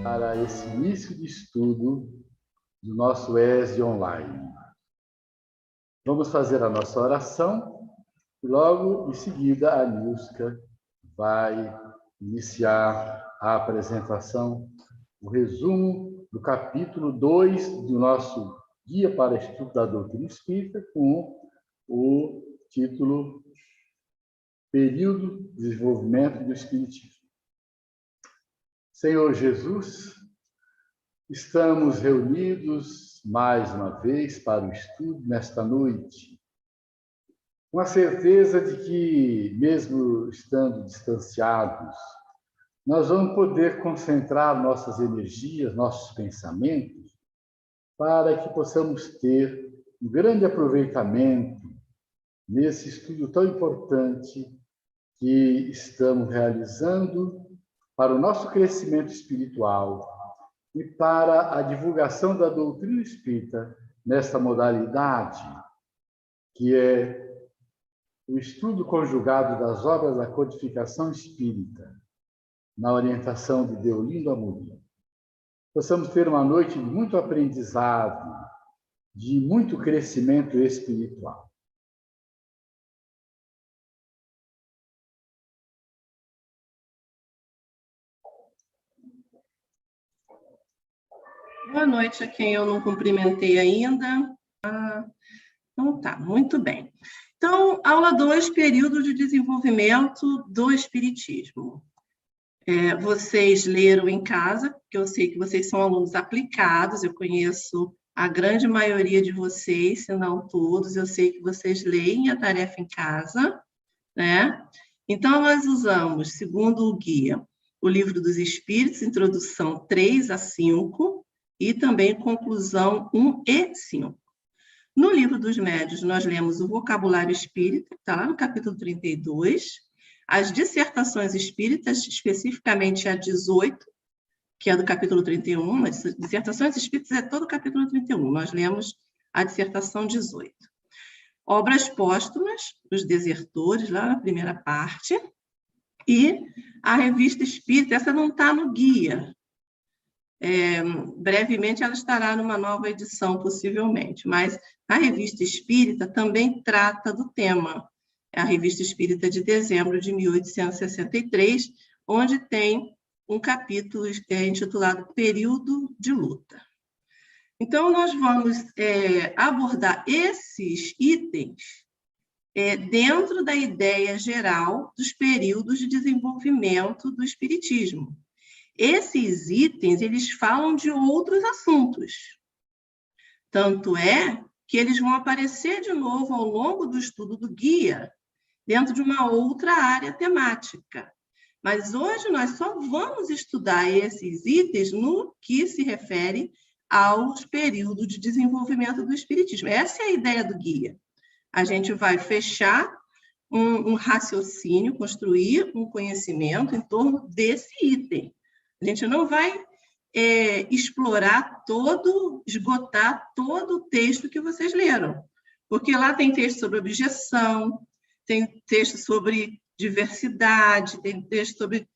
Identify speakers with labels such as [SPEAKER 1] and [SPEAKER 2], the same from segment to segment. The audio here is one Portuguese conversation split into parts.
[SPEAKER 1] para esse início de estudo do nosso ESD Online. Vamos fazer a nossa oração e logo em seguida a Nilska vai iniciar a apresentação, o resumo do capítulo 2 do nosso Guia para Estudo da Doutrina Espírita, com o título Período de Desenvolvimento do Espiritismo. Senhor Jesus, estamos reunidos mais uma vez para o estudo nesta noite, com a certeza de que, mesmo estando distanciados, nós vamos poder concentrar nossas energias, nossos pensamentos, para que possamos ter um grande aproveitamento nesse estudo tão importante que estamos realizando para o nosso crescimento espiritual e para a divulgação da doutrina espírita nesta modalidade, que é o estudo conjugado das obras da codificação espírita, na orientação de Deolindo Amorim. Possamos ter uma noite de muito aprendizado, de muito crescimento espiritual.
[SPEAKER 2] Boa noite a quem eu não cumprimentei ainda. Então tá, muito bem. Então, aula 2, período de desenvolvimento do Espiritismo. Vocês leram em casa, porque eu sei que vocês são alunos aplicados, eu conheço a grande maioria de vocês, se não todos, eu sei que vocês leem a tarefa em casa, né? Então, nós usamos, segundo o guia, o Livro dos Espíritos, introdução 3 a 5, e também conclusão 1 e 5. No Livro dos Médiuns, nós lemos o Vocabulário Espírita, que está lá no capítulo 32, as dissertações espíritas, especificamente a 18, que é do capítulo 31, as dissertações espíritas é todo o capítulo 31, nós lemos a dissertação 18. Obras póstumas, os desertores, lá na primeira parte, e a Revista Espírita, essa não está no guia. Brevemente ela estará numa nova edição, possivelmente, mas a Revista Espírita também trata do tema. É a Revista Espírita de dezembro de 1863, onde tem um capítulo intitulado Período de Luta. Então, nós vamos abordar esses itens dentro da ideia geral dos períodos de desenvolvimento do Espiritismo. Esses itens, eles falam de outros assuntos. Tanto é que eles vão aparecer de novo ao longo do estudo do guia, dentro de uma outra área temática. Mas hoje nós só vamos estudar esses itens no que se refere aos períodos de desenvolvimento do Espiritismo. Essa é a ideia do guia. A gente vai fechar um raciocínio, construir um conhecimento em torno desse item. A gente não vai esgotar todo o texto que vocês leram, porque lá tem texto sobre objeção, tem texto sobre diversidade, tem texto sobre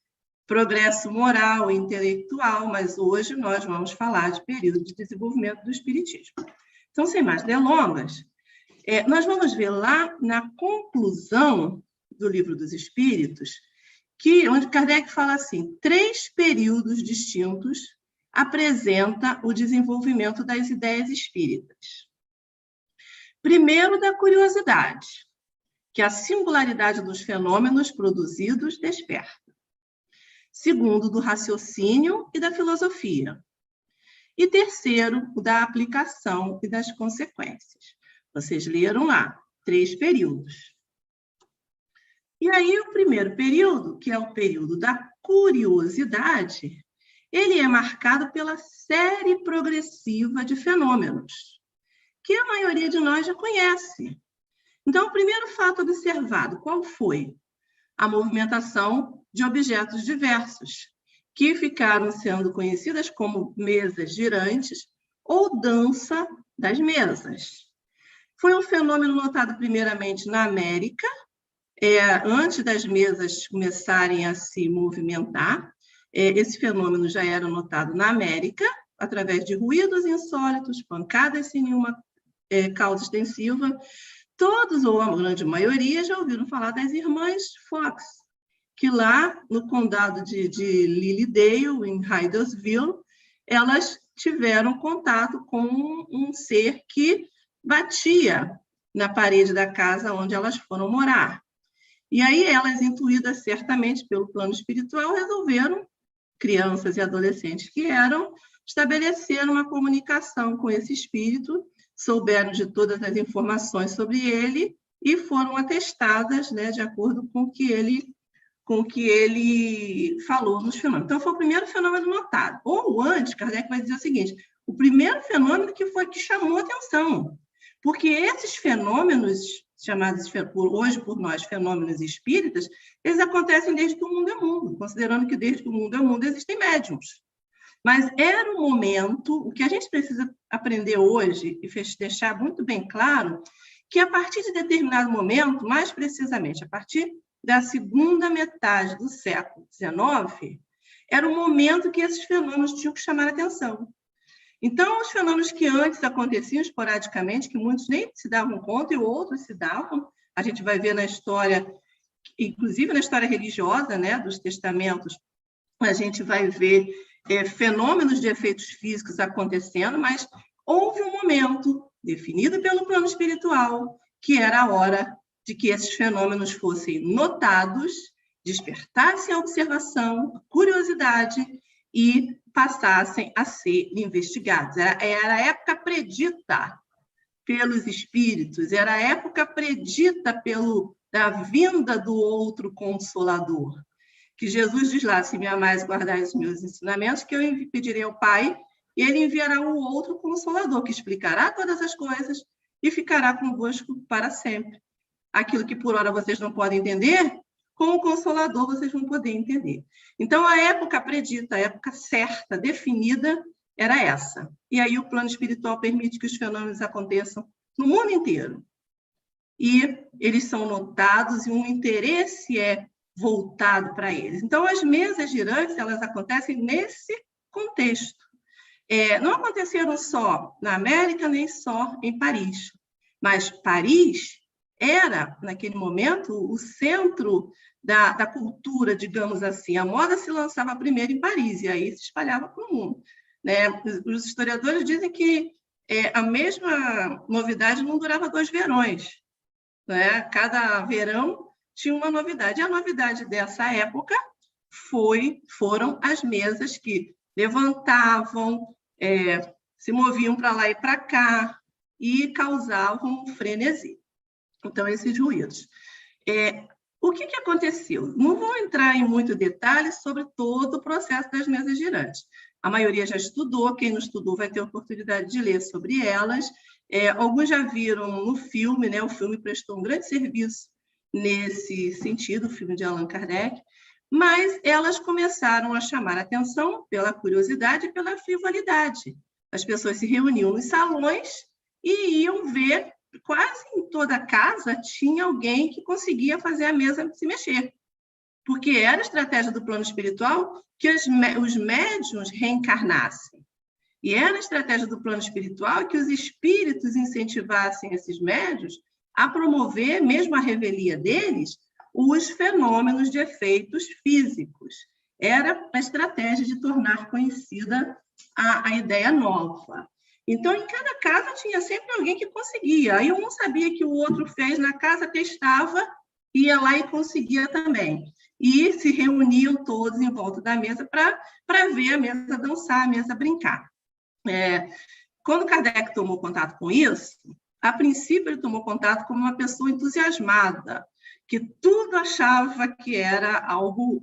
[SPEAKER 2] progresso moral e intelectual, mas hoje nós vamos falar de período de desenvolvimento do Espiritismo. Então, sem mais delongas, nós vamos ver lá na conclusão do Livro dos Espíritos, onde Kardec fala assim, 3 períodos distintos apresenta o desenvolvimento das ideias espíritas. Primeiro, da curiosidade, que a singularidade dos fenômenos produzidos desperta. Segundo, do raciocínio e da filosofia. E terceiro, o da aplicação e das consequências. Vocês leram lá, 3 períodos. E aí, o primeiro período, que é o período da curiosidade, ele é marcado pela série progressiva de fenômenos, que a maioria de nós já conhece. Então, o primeiro fato observado, qual foi? A movimentação de objetos diversos, que ficaram sendo conhecidas como mesas girantes ou dança das mesas. Foi um fenômeno notado primeiramente na América, antes das mesas começarem a se movimentar, Esse fenômeno já era notado na América, através de ruídos insólitos, pancadas sem nenhuma causa extensiva. Todos, ou a grande maioria, já ouviram falar das irmãs Fox, que lá no condado de Lilydale, em Hydesville, elas tiveram contato com um ser que batia na parede da casa onde elas foram morar. E aí elas, intuídas certamente pelo plano espiritual, resolveram, crianças e adolescentes que eram, estabelecer uma comunicação com esse espírito, souberam de todas as informações sobre ele e foram atestadas, né, de acordo com o que ele falou nos fenômenos. Então, foi o primeiro fenômeno notado. Ou antes, Kardec vai dizer o seguinte, o primeiro fenômeno que chamou atenção, porque esses fenômenos, chamados hoje por nós fenômenos espíritas, eles acontecem desde que o mundo é mundo, considerando que desde que o mundo é mundo existem médiuns. Mas era um momento, o que a gente precisa aprender hoje, e deixar muito bem claro, que a partir de determinado momento, mais precisamente a partir da segunda metade do século XIX, era um momento que esses fenômenos tinham que chamar a atenção. Então, os fenômenos que antes aconteciam esporadicamente, que muitos nem se davam conta e outros se davam, a gente vai ver na história, inclusive na história religiosa, né, dos testamentos, a gente vai ver fenômenos de efeitos físicos acontecendo, mas houve um momento definido pelo plano espiritual, que era a hora de que esses fenômenos fossem notados, despertassem a observação, curiosidade e passassem a ser investigados. Era a época predita pelos espíritos, era a época predita da vinda do outro Consolador. Que Jesus diz lá, se me amais, guardai os meus ensinamentos, que eu pedirei ao Pai, e ele enviará o outro Consolador, que explicará todas as coisas e ficará convosco para sempre. Aquilo que por hora vocês não podem entender, com o Consolador vocês vão poder entender. Então, a época predita, a época certa, definida, era essa. E aí o plano espiritual permite que os fenômenos aconteçam no mundo inteiro. E eles são notados e um interesse é voltado para eles. Então, as mesas girantes, elas acontecem nesse contexto. Não aconteceram só na América, nem só em Paris. Mas Paris era, naquele momento, o centro da cultura, digamos assim. A moda se lançava primeiro em Paris, e aí se espalhava para o mundo. Né? Os historiadores dizem que a mesma novidade não durava 2 verões. Né? Cada verão tinha uma novidade. E a novidade dessa época foram as mesas que levantavam, se moviam para lá e para cá, e causavam frenesi. Então, esses ruídos. O que aconteceu? Não vou entrar em muito detalhe sobre todo o processo das mesas girantes. A maioria já estudou, quem não estudou vai ter a oportunidade de ler sobre elas. Alguns já viram no filme, né? O filme prestou um grande serviço nesse sentido, o filme de Allan Kardec, mas elas começaram a chamar a atenção pela curiosidade e pela frivolidade. As pessoas se reuniam nos salões e iam ver, quase em toda casa tinha alguém que conseguia fazer a mesa se mexer, porque era a estratégia do plano espiritual que os médiuns reencarnassem. E era a estratégia do plano espiritual que os espíritos incentivassem esses médiuns a promover, mesmo a revelia deles, os fenômenos de efeitos físicos. Era a estratégia de tornar conhecida a ideia nova. Então, em cada casa tinha sempre alguém que conseguia. Aí um sabia que o outro fez na casa, testava, ia lá e conseguia também. E se reuniam todos em volta da mesa para ver a mesa dançar, a mesa brincar. Quando Kardec tomou contato com isso, a princípio ele tomou contato como uma pessoa entusiasmada, que tudo achava que era algo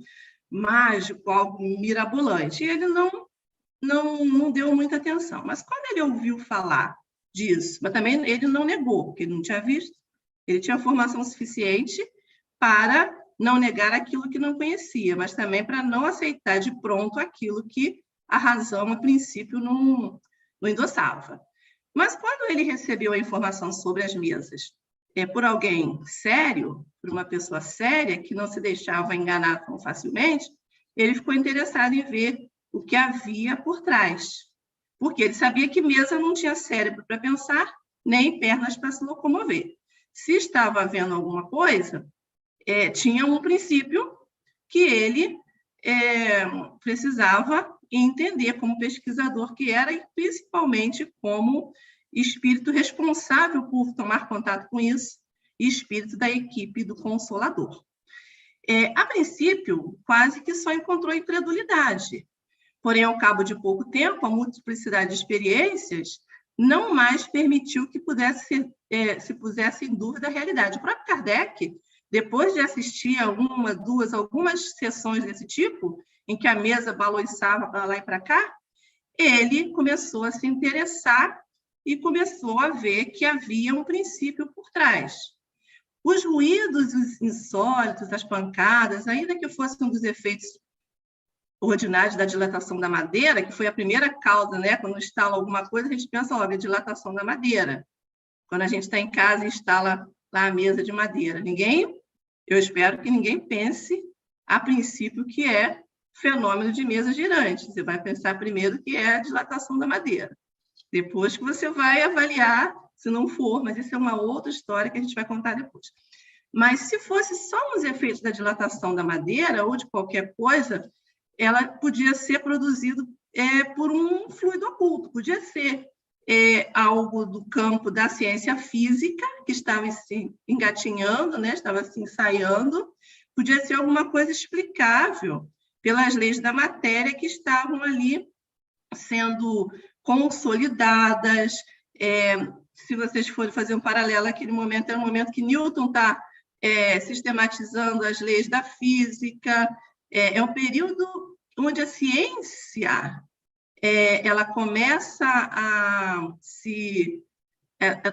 [SPEAKER 2] mágico, algo mirabolante. E ele não deu muita atenção. Mas quando ele ouviu falar disso, mas também ele não negou, porque ele não tinha visto, ele tinha formação suficiente para não negar aquilo que não conhecia, mas também para não aceitar de pronto aquilo que a razão, a princípio, não endossava. Mas quando ele recebeu a informação sobre as mesas por alguém sério, por uma pessoa séria, que não se deixava enganar tão facilmente, ele ficou interessado em ver o que havia por trás, porque ele sabia que mesa não tinha cérebro para pensar, nem pernas para se locomover. Se estava havendo alguma coisa, tinha um princípio que ele precisava entender como pesquisador que era, e principalmente como espírito responsável por tomar contato com isso, e espírito da equipe do Consolador. A princípio, quase que só encontrou incredulidade, porém, ao cabo de pouco tempo, a multiplicidade de experiências não mais permitiu que se pusesse em dúvida a realidade. O próprio Kardec, depois de assistir algumas sessões desse tipo, em que a mesa balançava para lá e para cá, ele começou a se interessar e começou a ver que havia um princípio por trás. Os ruídos insólitos, as pancadas, ainda que fossem um dos efeitos ordinários da dilatação da madeira, que foi a primeira causa, né? Quando instala alguma coisa, a gente pensa logo, a dilatação da madeira. Quando a gente está em casa e instala lá a mesa de madeira. Eu espero que ninguém pense, a princípio, que é fenômeno de mesa girante. Você vai pensar primeiro que é a dilatação da madeira. Depois que você vai avaliar, se não for, mas isso é uma outra história que a gente vai contar depois. Mas se fosse só os efeitos da dilatação da madeira ou de qualquer coisa, ela podia ser produzido por um fluido oculto, podia ser algo do campo da ciência física, que estava assim, engatinhando, né? Estava assim, ensaiando, podia ser alguma coisa explicável pelas leis da matéria que estavam ali sendo consolidadas. Se vocês forem fazer um paralelo, aquele momento é o momento que Newton está sistematizando as leis da física, é um período onde a ciência ela começa a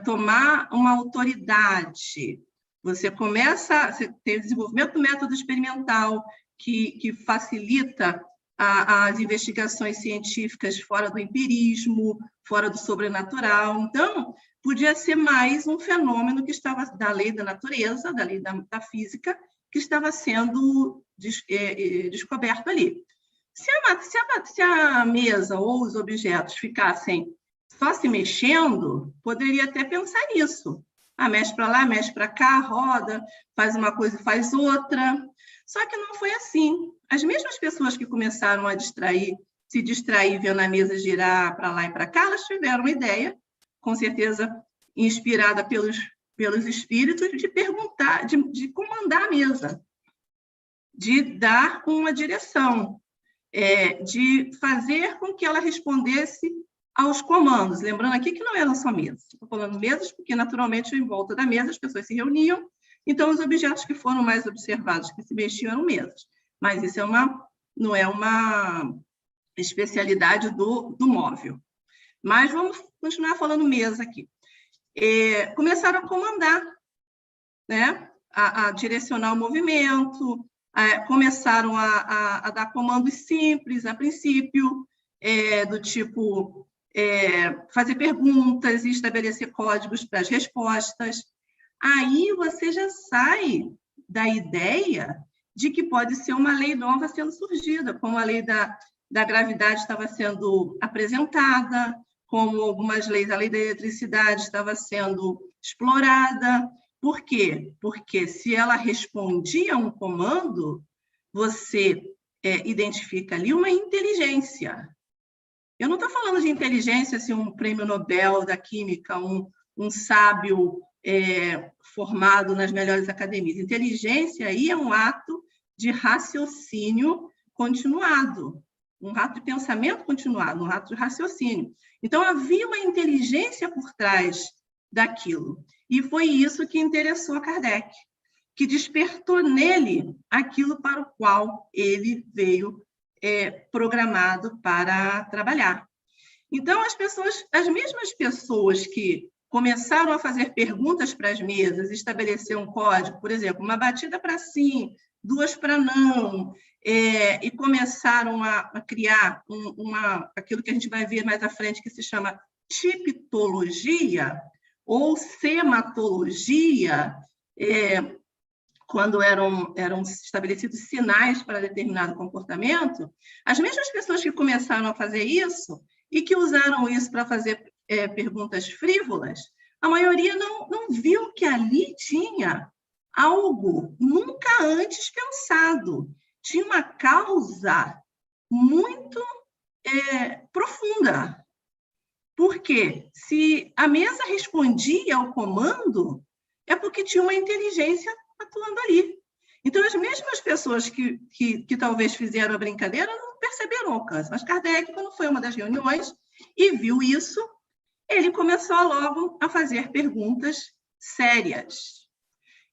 [SPEAKER 2] tomar uma autoridade. Você começa a ter desenvolvimento do método experimental, que facilita as investigações científicas fora do empirismo, fora do sobrenatural. Então, podia ser mais um fenômeno que estava da lei da natureza, da lei da física, que estava sendo descoberto ali. Se a mesa ou os objetos ficassem só se mexendo, poderia até pensar nisso. Mexe para lá, mexe para cá, roda, faz uma coisa e faz outra. Só que não foi assim. As mesmas pessoas que começaram a se distrair vendo a mesa girar para lá e para cá, elas tiveram uma ideia, com certeza inspirada pelos espíritos, de perguntar, de comandar a mesa, de dar uma direção, de fazer com que ela respondesse aos comandos. Lembrando aqui que não eram só mesas. Estou falando mesas porque, naturalmente, em volta da mesa as pessoas se reuniam, então os objetos que foram mais observados, que se mexiam, eram mesas. Mas isso não é uma especialidade do móvel. Mas vamos continuar falando mesa aqui. Começaram a comandar, né? a direcionar o movimento, começaram a dar comandos simples, a princípio, do tipo fazer perguntas e estabelecer códigos para as respostas. Aí você já sai da ideia de que pode ser uma lei nova sendo surgida, como a lei da gravidade estava sendo apresentada, como algumas leis, a lei da eletricidade estava sendo explorada. Por quê? Porque se ela respondia a um comando, você identifica ali uma inteligência. Eu não estou falando de inteligência, assim, um prêmio Nobel da Química, um sábio formado nas melhores academias. Inteligência aí é um ato de raciocínio continuado, um ato de pensamento continuado, um ato de raciocínio. Então, havia uma inteligência por trás daquilo. E foi isso que interessou a Kardec, que despertou nele aquilo para o qual ele veio programado para trabalhar. Então, as mesmas pessoas que começaram a fazer perguntas para as mesas, estabelecer um código, por exemplo, uma batida para sim, 2 para não, e começaram a criar aquilo que a gente vai ver mais à frente, que se chama tipologia ou sematologia, quando eram estabelecidos sinais para determinado comportamento, as mesmas pessoas que começaram a fazer isso e que usaram isso para fazer perguntas frívolas, a maioria não viu que ali tinha algo nunca antes pensado, tinha uma causa muito profunda. Porque se a mesa respondia ao comando, é porque tinha uma inteligência atuando ali. Então, as mesmas pessoas que talvez fizeram a brincadeira não perceberam o alcance. Mas Kardec, quando foi a uma das reuniões e viu isso, ele começou logo a fazer perguntas sérias.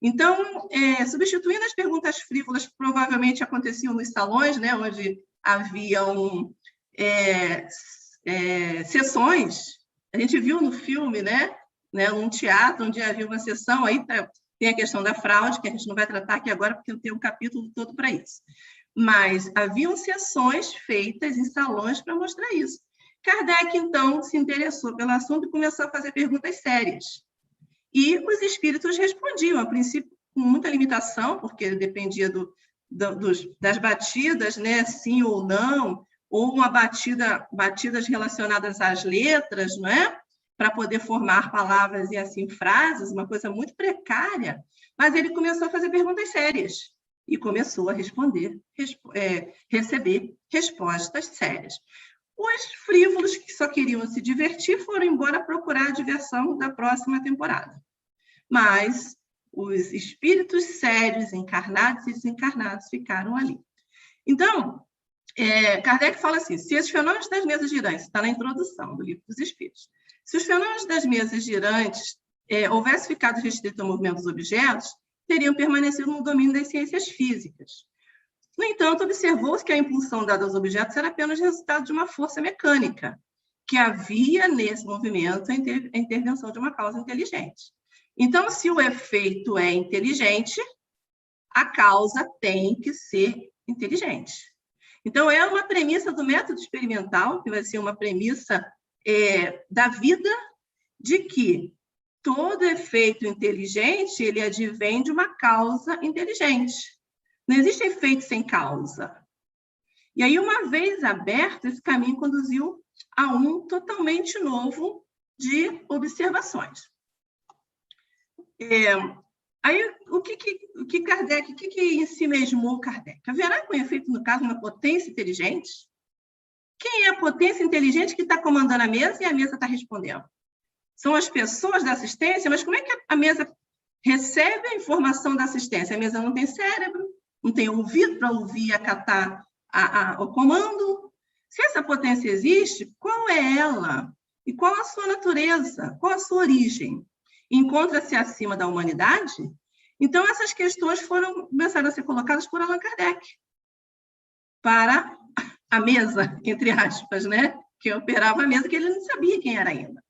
[SPEAKER 2] Então, substituindo as perguntas frívolas que provavelmente aconteciam nos salões, né, onde haviam sessões, a gente viu no filme, né, num teatro onde havia uma sessão, aí tem a questão da fraude, que a gente não vai tratar aqui agora, porque eu tenho um capítulo todo para isso. Mas haviam sessões feitas em salões para mostrar isso. Kardec, então, se interessou pelo assunto e começou a fazer perguntas sérias. E os espíritos respondiam, a princípio, com muita limitação, porque dependia das batidas, né, sim ou não, ou batidas relacionadas às letras, não é? Para poder formar palavras e, assim, frases, uma coisa muito precária. Mas ele começou a fazer perguntas sérias e começou a receber respostas sérias. Os frívolos que só queriam se divertir foram embora procurar a diversão da próxima temporada. Mas os espíritos sérios, encarnados e desencarnados, ficaram ali. Então, Kardec fala assim, se os fenômenos das mesas girantes, está na introdução do Livro dos Espíritos, se os fenômenos das mesas girantes houvessem ficado restritos ao movimento dos objetos, teriam permanecido no domínio das ciências físicas. No entanto, observou-se que a impulsão dada aos objetos era apenas resultado de uma força mecânica, que havia nesse movimento a intervenção de uma causa inteligente. Então, se o efeito é inteligente, a causa tem que ser inteligente. Então, é uma premissa do método experimental, que vai ser uma premissa da vida, de que todo efeito inteligente, ele advém de uma causa inteligente. Não existe efeito sem causa. E aí, uma vez aberto, esse caminho conduziu a um totalmente novo de observações. Aí, o que Kardec, o que em si mesmou Kardec? Haverá com efeito, no caso, uma potência inteligente? Quem é a potência inteligente que está comandando a mesa e a mesa está respondendo? São as pessoas da assistência, mas como é que a mesa recebe a informação da assistência? A mesa não tem cérebro, não tem ouvido para ouvir e acatar o comando. Se essa potência existe, qual é ela? E qual a sua natureza? Qual a sua origem? Encontra-se acima da humanidade? Então, essas questões começaram a ser colocadas por Allan Kardec para a mesa, entre aspas, né? Que operava a mesa, que ele não sabia quem era ainda.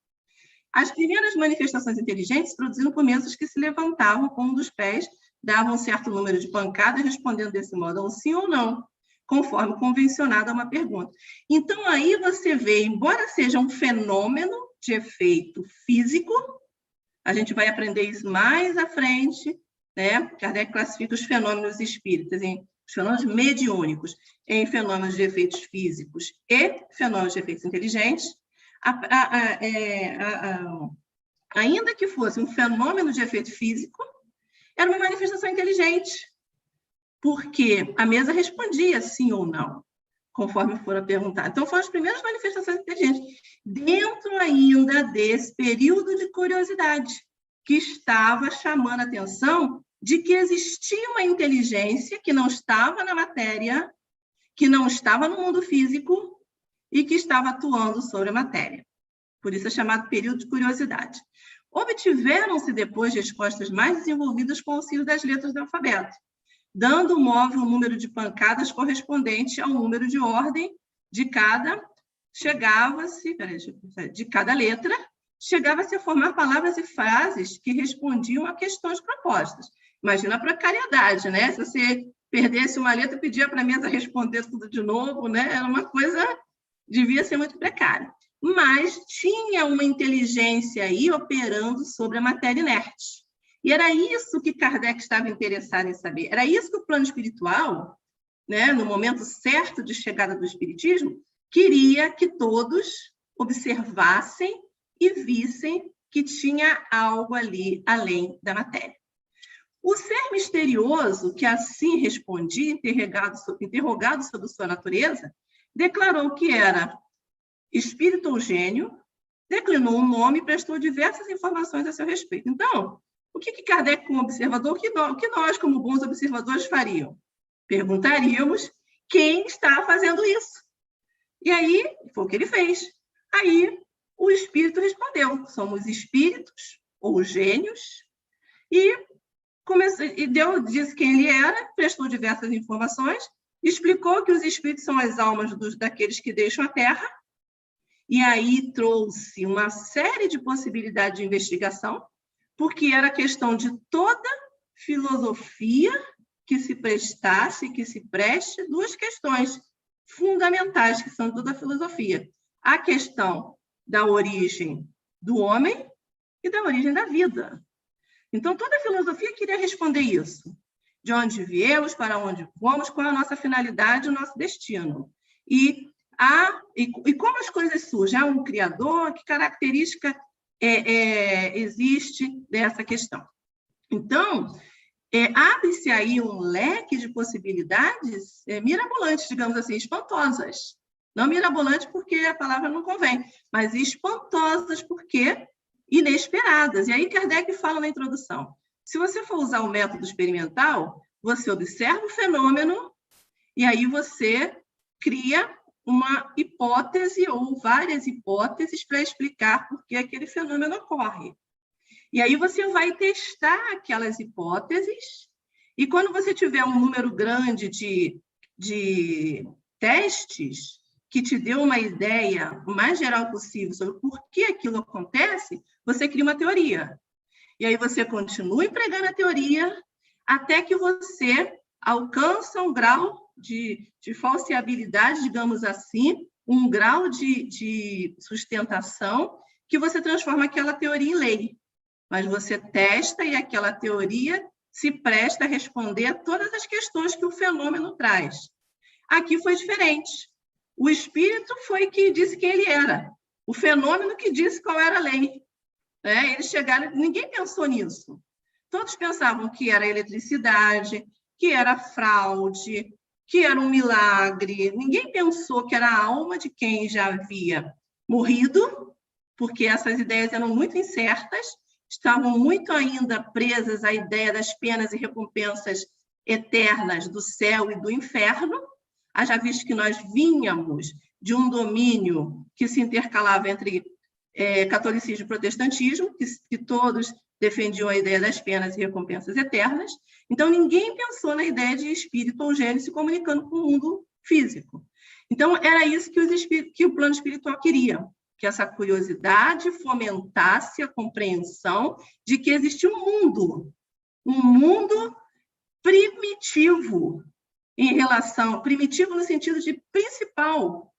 [SPEAKER 2] As primeiras manifestações inteligentes produziram por mesas que se levantavam com um dos pés, davam um certo número de pancadas, respondendo desse modo a um sim ou não, conforme convencionado a uma pergunta. Então, aí você vê, embora seja um fenômeno de efeito físico, a gente vai aprender isso mais à frente, né? Kardec classifica os fenômenos espíritas, os fenômenos mediúnicos, em fenômenos de efeitos físicos e fenômenos de efeitos inteligentes. Ainda que fosse um fenômeno de efeito físico, era uma manifestação inteligente, porque a mesa respondia sim ou não, conforme fora perguntado. Então, foram as primeiras manifestações inteligentes, dentro ainda desse período de curiosidade, que estava chamando a atenção de que existia uma inteligência que não estava na matéria, que não estava no mundo físico e que estava atuando sobre a matéria. Por isso é chamado período de curiosidade. Obtiveram-se depois respostas mais desenvolvidas com o auxílio das letras do alfabeto, dando o móvel o número de pancadas correspondente ao número de ordem de cada, de cada letra, chegava-se a formar palavras e frases que respondiam a questões propostas. Imagina a precariedade, né? Se você perdesse uma letra, pedia para a mesa responder tudo de novo, né? Era uma coisa, devia ser muito precária. Mas tinha uma inteligência aí operando sobre a matéria inerte. E era isso que Kardec estava interessado em saber. Era isso que o plano espiritual, né, no momento certo de chegada do espiritismo, queria que todos observassem e vissem que tinha algo ali além da matéria. O ser misterioso, que assim respondia, interrogado sobre sua natureza, declarou que era espírito ou gênio, declinou um nome e prestou diversas informações a seu respeito. Então, o que Kardec, como observador, o que nós, como bons observadores, faríamos? Perguntaríamos quem está fazendo isso. E aí, foi o que ele fez. Aí, o espírito respondeu, somos espíritos ou gênios, e disse quem ele era, prestou diversas informações, explicou que os espíritos são as almas daqueles que deixam a Terra, e aí trouxe uma série de possibilidades de investigação, porque era questão de toda filosofia que se prestasse, que se preste duas questões fundamentais, que são toda a filosofia. A questão da origem do homem e da origem da vida. Então, toda a filosofia queria responder isso. De onde viemos, para onde vamos, qual é a nossa finalidade, o nosso destino. E como as coisas surgem? Há um criador? Que característica existe dessa questão? Então, abre-se aí um leque de possibilidades mirabolantes, digamos assim, espantosas. Não mirabolantes porque a palavra não convém, mas espantosas porque inesperadas. E aí Kardec fala na introdução, se você for usar o método experimental, você observa o fenômeno e aí você cria uma hipótese ou várias hipóteses para explicar por que aquele fenômeno ocorre. E aí você vai testar aquelas hipóteses e quando você tiver um número grande de testes que te dê uma ideia o mais geral possível sobre por que aquilo acontece, você cria uma teoria. E aí você continua empregando a teoria até que você alcança um grau de falseabilidade, digamos assim, um grau de sustentação que você transforma aquela teoria em lei. Mas você testa e aquela teoria se presta a responder a todas as questões que o fenômeno traz. Aqui foi diferente. O espírito foi que disse quem ele era. O fenômeno que disse qual era a lei. Eles chegaram, ninguém pensou nisso. Todos pensavam que era eletricidade, que era fraude, que era um milagre. Ninguém pensou que era a alma de quem já havia morrido, porque essas ideias eram muito incertas, estavam muito ainda presas à ideia das penas e recompensas eternas do céu e do inferno. Haja visto que nós vínhamos de um domínio que se intercalava entre catolicismo e protestantismo, que todos defendiam a ideia das penas e recompensas eternas. Então, ninguém pensou na ideia de espírito ou gênio se comunicando com o mundo físico. Então, era isso que o plano espiritual queria, que essa curiosidade fomentasse a compreensão de que existia um mundo primitivo, primitivo no sentido de principal,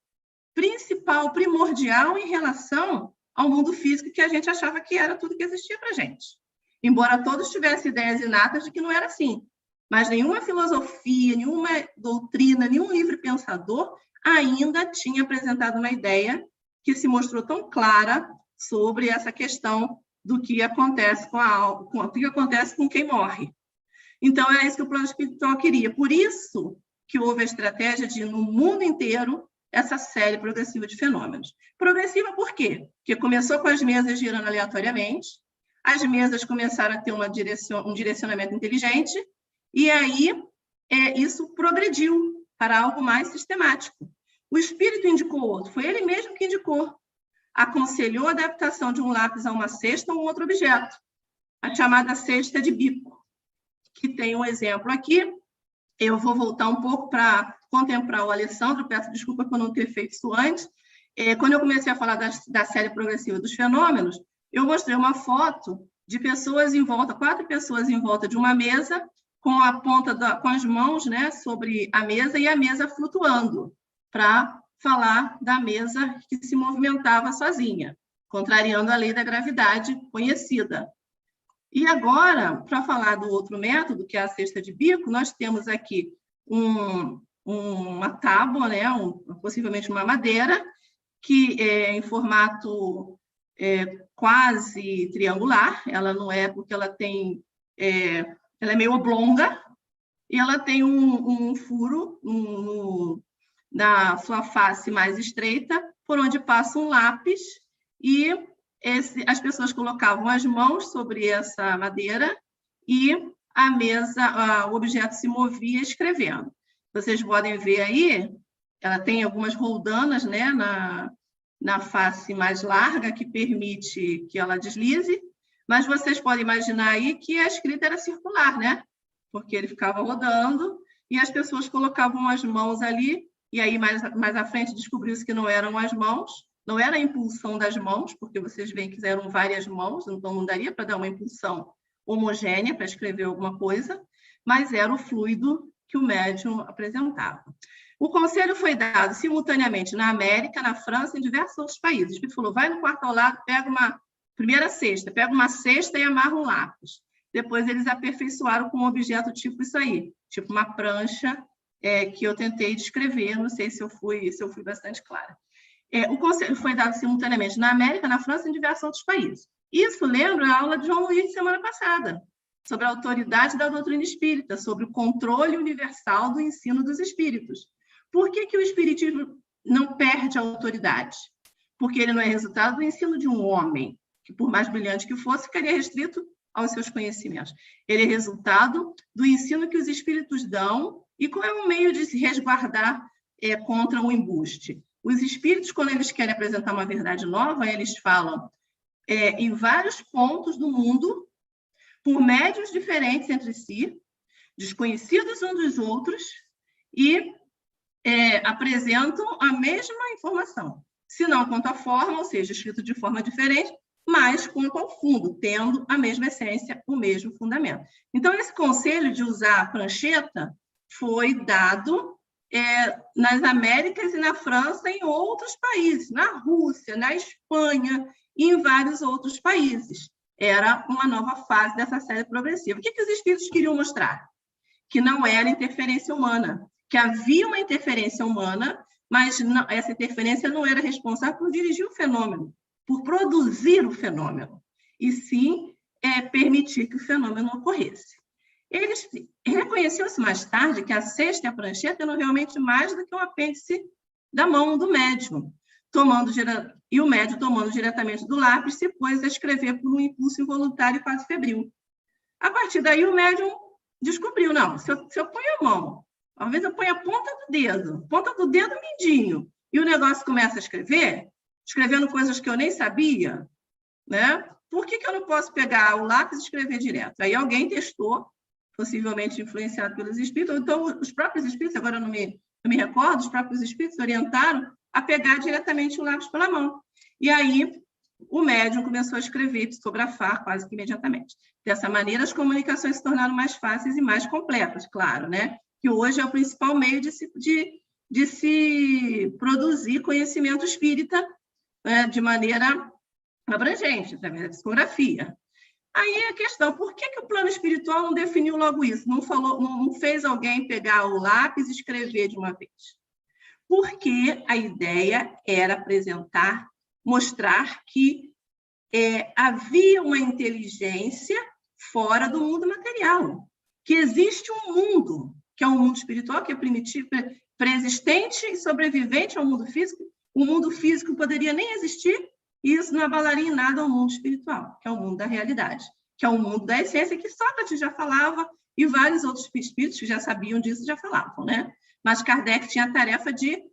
[SPEAKER 2] primordial em relação ao mundo físico que a gente achava que era tudo que existia para a gente. Embora todos tivessem ideias inatas de que não era assim. Mas nenhuma filosofia, nenhuma doutrina, nenhum livre pensador ainda tinha apresentado uma ideia que se mostrou tão clara sobre essa questão do que acontece com quem morre. Então, era isso que o plano espiritual queria. Por isso que houve a estratégia de, no mundo inteiro, essa série progressiva de fenômenos. Progressiva por quê? Porque começou com as mesas girando aleatoriamente, as mesas começaram a ter um direcionamento inteligente, e aí isso progrediu para algo mais sistemático. O espírito indicou outro, foi ele mesmo que indicou. Aconselhou a adaptação de um lápis a uma cesta ou um outro objeto, a chamada cesta de bico, que tem um exemplo aqui. Eu vou voltar um pouco para contemplar o Alessandro, peço desculpa por não ter feito isso antes. Quando eu comecei a falar da série progressiva dos fenômenos, eu mostrei uma foto de pessoas em volta, 4 pessoas em volta de uma mesa, com a com as mãos, né, sobre a mesa e a mesa flutuando, para falar da mesa que se movimentava sozinha, contrariando a lei da gravidade conhecida. E agora, para falar do outro método, que é a cesta de bico, nós temos aqui uma tábua, né? Possivelmente uma madeira, que é em formato quase triangular. Ela não é, porque ela tem... ela é meio oblonga, e ela tem um furo na sua face mais estreita, por onde passa um lápis, e as pessoas colocavam as mãos sobre essa madeira e a mesa, o objeto se movia escrevendo. Vocês podem ver aí, ela tem algumas roldanas, né, na face mais larga, que permite que ela deslize, mas vocês podem imaginar aí que a escrita era circular, né? Porque ele ficava rodando e as pessoas colocavam as mãos ali, e aí mais à frente descobriu-se que não eram as mãos, não era a impulsão das mãos, porque vocês veem que eram várias mãos, então não daria para dar uma impulsão homogênea para escrever alguma coisa, mas era o fluido que o médium apresentava. O conselho foi dado simultaneamente na América, na França e em diversos outros países. O espírito falou, vai no quarto ao lado, pega uma cesta e amarra um lápis. Depois eles aperfeiçoaram com um objeto tipo isso aí, tipo uma prancha, que eu tentei descrever, não sei se eu fui bastante clara. O conselho foi dado simultaneamente na América, na França e em diversos outros países. Isso lembra a aula de João Luiz de semana passada, sobre a autoridade da doutrina espírita, sobre o controle universal do ensino dos espíritos. Por que o espiritismo não perde a autoridade? Porque ele não é resultado do ensino de um homem, que por mais brilhante que fosse, ficaria restrito aos seus conhecimentos. Ele é resultado do ensino que os espíritos dão e qual é o meio de se resguardar contra o embuste. Os espíritos, quando eles querem apresentar uma verdade nova, eles falam em vários pontos do mundo, por médios diferentes entre si, desconhecidos uns dos outros, e apresentam a mesma informação. Se não quanto à forma, ou seja, escrito de forma diferente, mas quanto ao fundo, tendo a mesma essência, o mesmo fundamento. Então, esse conselho de usar a prancheta foi dado nas Américas e na França e em outros países, na Rússia, na Espanha e em vários outros países. Era uma nova fase dessa série progressiva. O que os espíritos queriam mostrar? Que não era interferência humana, que havia uma interferência humana, mas não, essa interferência não era responsável por dirigir o fenômeno, por produzir o fenômeno, e sim permitir que o fenômeno ocorresse. Eles reconheceu-se mais tarde que a cesta e a prancheta eram realmente mais do que um apêndice da mão do médium, e o médium, tomando diretamente do lápis, se pôs a escrever por um impulso involuntário e quase febril. A partir daí, o médium descobriu, não, se eu ponho a mão, talvez eu ponha a ponta do dedo mindinho, e o negócio começa a escrever, escrevendo coisas que eu nem sabia, né? Por que eu não posso pegar o lápis e escrever direto? Aí alguém testou, possivelmente influenciado pelos espíritos, ou então os próprios espíritos, agora eu não me recordo, os próprios espíritos orientaram a pegar diretamente o lápis pela mão. E aí o médium começou a escrever, psicografar quase que imediatamente. Dessa maneira, as comunicações se tornaram mais fáceis e mais completas, claro, né? Que hoje é o principal meio de se produzir conhecimento espírita, né, de maneira abrangente, através da psicografia. Aí a questão, por que o plano espiritual não definiu logo isso? Não fez alguém pegar o lápis e escrever de uma vez? Porque a ideia era apresentar, mostrar que havia uma inteligência fora do mundo material, que existe um mundo, que é um mundo espiritual, que é primitivo, pré-existente e sobrevivente ao mundo físico. O mundo físico poderia nem existir, e isso não abalaria em nada ao mundo espiritual, que é o mundo da realidade, que é o mundo da essência, que Sócrates já falava, e vários outros espíritos que já sabiam disso já falavam, né? Mas Kardec tinha a tarefa de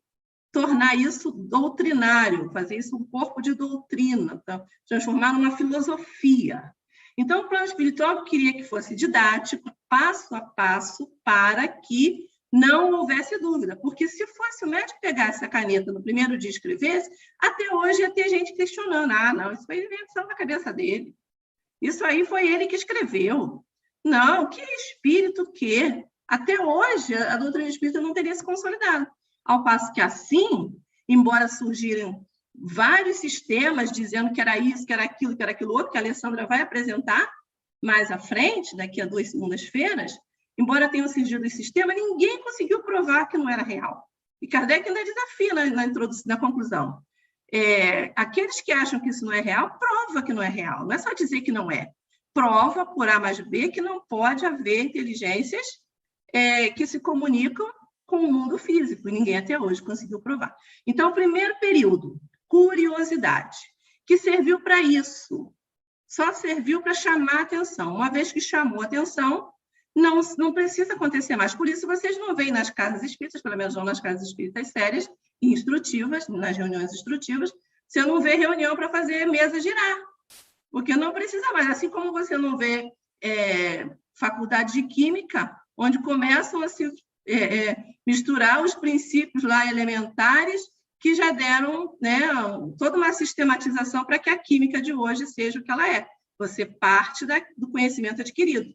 [SPEAKER 2] tornar isso doutrinário, fazer isso um corpo de doutrina, então, transformar numa filosofia. Então, o plano espiritual queria que fosse didático, passo a passo, para que não houvesse dúvida, porque se fosse o médico que pegasse a caneta no primeiro dia e escrevesse, até hoje ia ter gente questionando, não, isso foi invenção da cabeça dele, isso aí foi ele que escreveu. Não, que espírito que? Até hoje, a doutrina espírita não teria se consolidado. Ao passo que assim, embora surgiram vários sistemas dizendo que era isso, que era aquilo outro, que a Alessandra vai apresentar, mais à frente, daqui a 2 segundas-feiras, embora tenham surgido esse sistema, ninguém conseguiu provar que não era real. E Kardec ainda desafia na conclusão. Aqueles que acham que isso não é real, prova que não é real. Não é só dizer que não é. Prova por A mais B que não pode haver inteligências que se comunicam com o mundo físico. E ninguém até hoje conseguiu provar. Então, o primeiro período, curiosidade, que serviu para isso. Só serviu para chamar a atenção. Uma vez que chamou a atenção, não precisa acontecer mais. Por isso, vocês não veem nas casas espíritas, pelo menos não nas casas espíritas sérias e instrutivas, nas reuniões instrutivas, você não vê reunião para fazer mesa girar, porque não precisa mais. Assim como você não vê faculdade de química, onde começam a se misturar os princípios lá elementares que já deram, né, toda uma sistematização para que a química de hoje seja o que ela é. Você parte do conhecimento adquirido.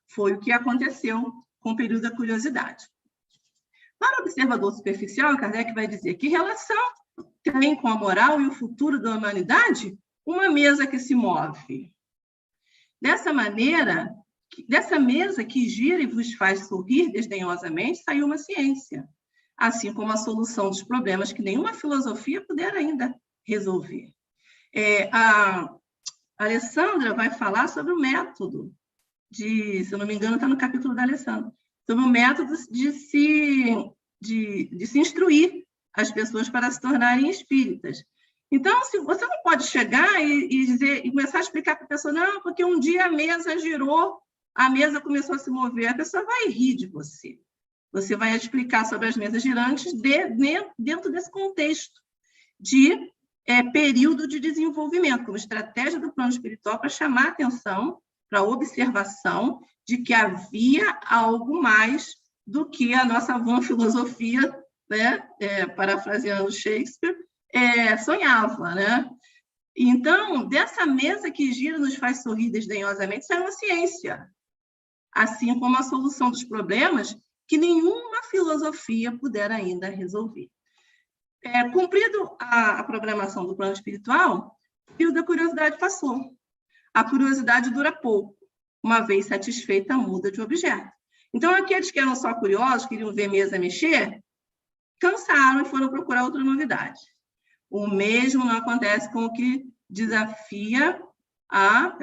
[SPEAKER 2] Foi o que aconteceu com o período da curiosidade. Para o observador superficial, Kardec vai dizer que relação tem com a moral e o futuro da humanidade uma mesa que se move. Dessa maneira, dessa mesa que gira e vos faz sorrir desdenhosamente, saiu uma ciência, assim como a solução dos problemas que nenhuma filosofia pudera ainda resolver. A Alessandra vai falar sobre o método se eu não me engano, está no capítulo da Alessandra, sobre o método de se instruir as pessoas para se tornarem espíritas. Então, se você não pode chegar e começar a explicar para a pessoa, não, porque um dia a mesa girou, a mesa começou a se mover, a pessoa vai rir de você. Você vai explicar sobre as mesas girantes dentro desse contexto de período de desenvolvimento, como estratégia do plano espiritual para chamar a atenção para a observação de que havia algo mais do que a nossa vã filosofia, né? Parafraseando Shakespeare, sonhava. Né? Então, dessa mesa que gira nos faz sorrir desdenhosamente, isso é uma ciência, assim como a solução dos problemas que nenhuma filosofia pudera ainda resolver. Cumprido a programação do plano espiritual, o período da curiosidade passou. A curiosidade dura pouco, uma vez satisfeita, muda de objeto. Então, aqueles que eram só curiosos, queriam ver mesa mexer, cansaram e foram procurar outra novidade. O mesmo não acontece com o que desafia a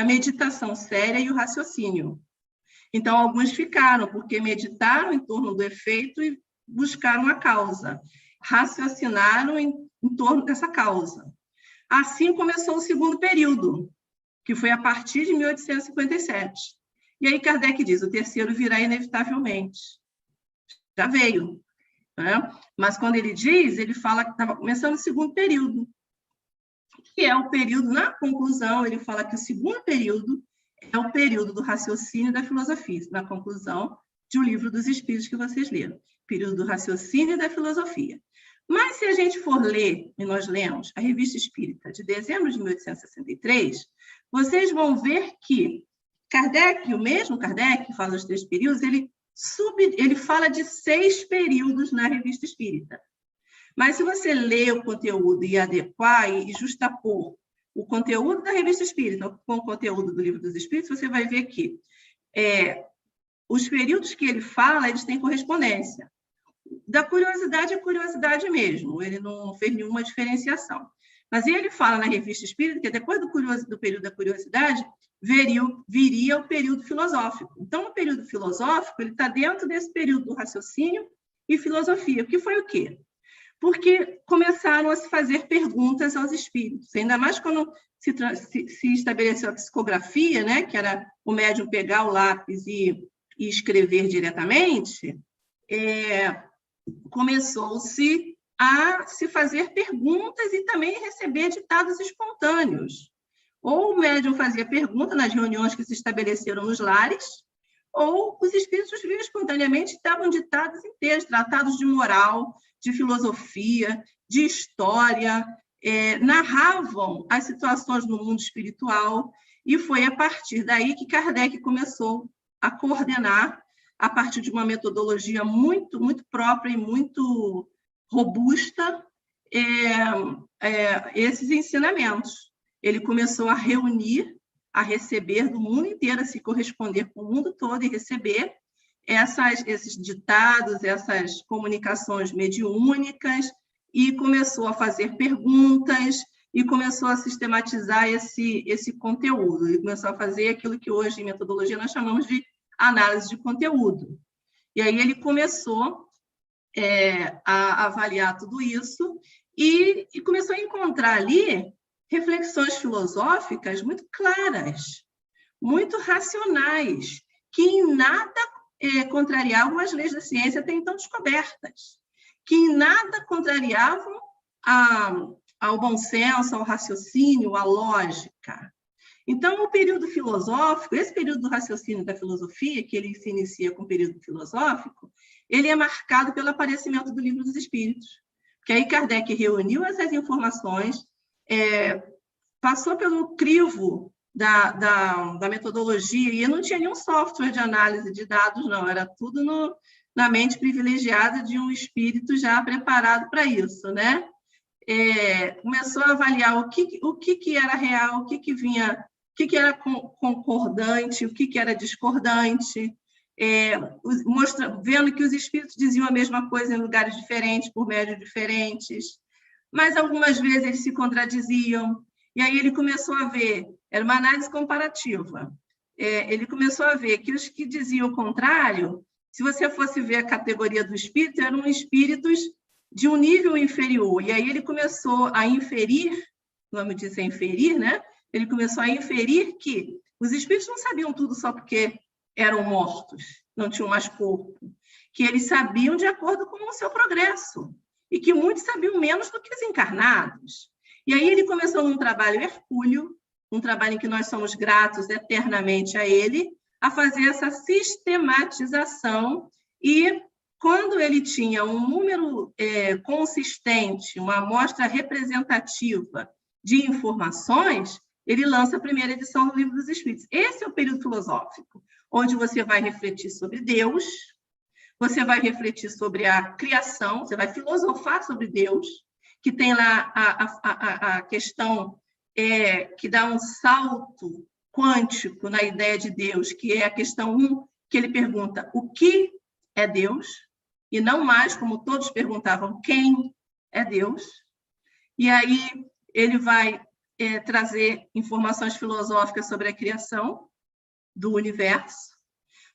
[SPEAKER 2] meditação séria e o raciocínio. Então, alguns ficaram, porque meditaram em torno do efeito e buscaram a causa, raciocinaram em torno dessa causa. Assim começou o segundo período, que foi a partir de 1857. E aí Kardec diz, o terceiro virá inevitavelmente. Já veio. Né? Mas quando ele diz, ele fala que estava começando o segundo período, que é o período, na conclusão, ele fala que o segundo período é o período do raciocínio e da filosofia, na conclusão de O Livro dos Espíritos que vocês leram. Período do raciocínio e da filosofia. Mas se a gente for ler, e nós lemos a Revista Espírita de dezembro de 1863, vocês vão ver que Kardec, o mesmo Kardec, que fala dos 3 períodos, ele fala de 6 períodos na Revista Espírita. Mas se você ler o conteúdo e adequar e justapor o conteúdo da Revista Espírita com o conteúdo do Livro dos Espíritos, você vai ver que os períodos que ele fala, eles têm correspondência. Da curiosidade é curiosidade mesmo, ele não fez nenhuma diferenciação. Mas ele fala na Revista Espírita que depois do período da curiosidade, viria o período filosófico. Então, o período filosófico ele está dentro desse período do raciocínio e filosofia, que foi o quê? Porque começaram a se fazer perguntas aos espíritos, ainda mais quando se estabeleceu a psicografia, né, que era o médium pegar o lápis e escrever diretamente, começou-se a se fazer perguntas e também receber ditados espontâneos. Ou o médium fazia pergunta nas reuniões que se estabeleceram nos lares, ou os espíritos vinham espontaneamente e davam ditados inteiros, tratados de moral, de filosofia, de história, narravam as situações no mundo espiritual, e foi a partir daí que Kardec começou a coordenar, a partir de uma metodologia muito, muito própria e muito robusta, esses ensinamentos. Ele começou a reunir a receber do mundo inteiro, a se corresponder com o mundo todo e receber esses ditados, essas comunicações mediúnicas, e começou a fazer perguntas, e começou a sistematizar esse conteúdo, e começou a fazer aquilo que hoje, em metodologia, nós chamamos de análise de conteúdo. E aí ele começou a avaliar tudo isso, e começou a encontrar ali reflexões filosóficas muito claras, muito racionais, que em nada contrariavam as leis da ciência até então descobertas, que em nada contrariavam ao bom senso, ao raciocínio, à lógica. Então, o período filosófico, esse período do raciocínio da filosofia, que ele se inicia com o período filosófico, ele é marcado pelo aparecimento do Livro dos Espíritos, porque aí Kardec reuniu essas informações, passou pelo crivo da metodologia, e não tinha nenhum software de análise de dados, não, era tudo na mente privilegiada de um espírito já preparado para isso, né? Começou a avaliar o que era real, o que era concordante, o que era discordante, vendo que os espíritos diziam a mesma coisa em lugares diferentes, por médios diferentes, mas algumas vezes eles se contradiziam. E aí ele começou a ver, era uma análise comparativa, ele começou a ver que os que diziam o contrário, se você fosse ver a categoria do espírito, eram espíritos de um nível inferior. E aí ele começou a inferir, o nome disso é inferir, né? Ele começou a inferir que os espíritos não sabiam tudo só porque eram mortos, não tinham mais corpo, que eles sabiam de acordo com o seu progresso, e que muitos sabiam menos do que os encarnados. E aí ele começou num trabalho hercúleo, um trabalho em que nós somos gratos eternamente a ele, a fazer essa sistematização, e quando ele tinha um número consistente, uma amostra representativa de informações, ele lança a primeira edição do Livro dos Espíritos. Esse é o período filosófico, onde você vai refletir sobre Deus, você vai refletir sobre a criação, você vai filosofar sobre Deus, que tem lá a questão que dá um salto quântico na ideia de Deus, que é a questão 1, que ele pergunta o que é Deus, e não mais, como todos perguntavam, quem é Deus. E aí ele vai trazer informações filosóficas sobre a criação do universo,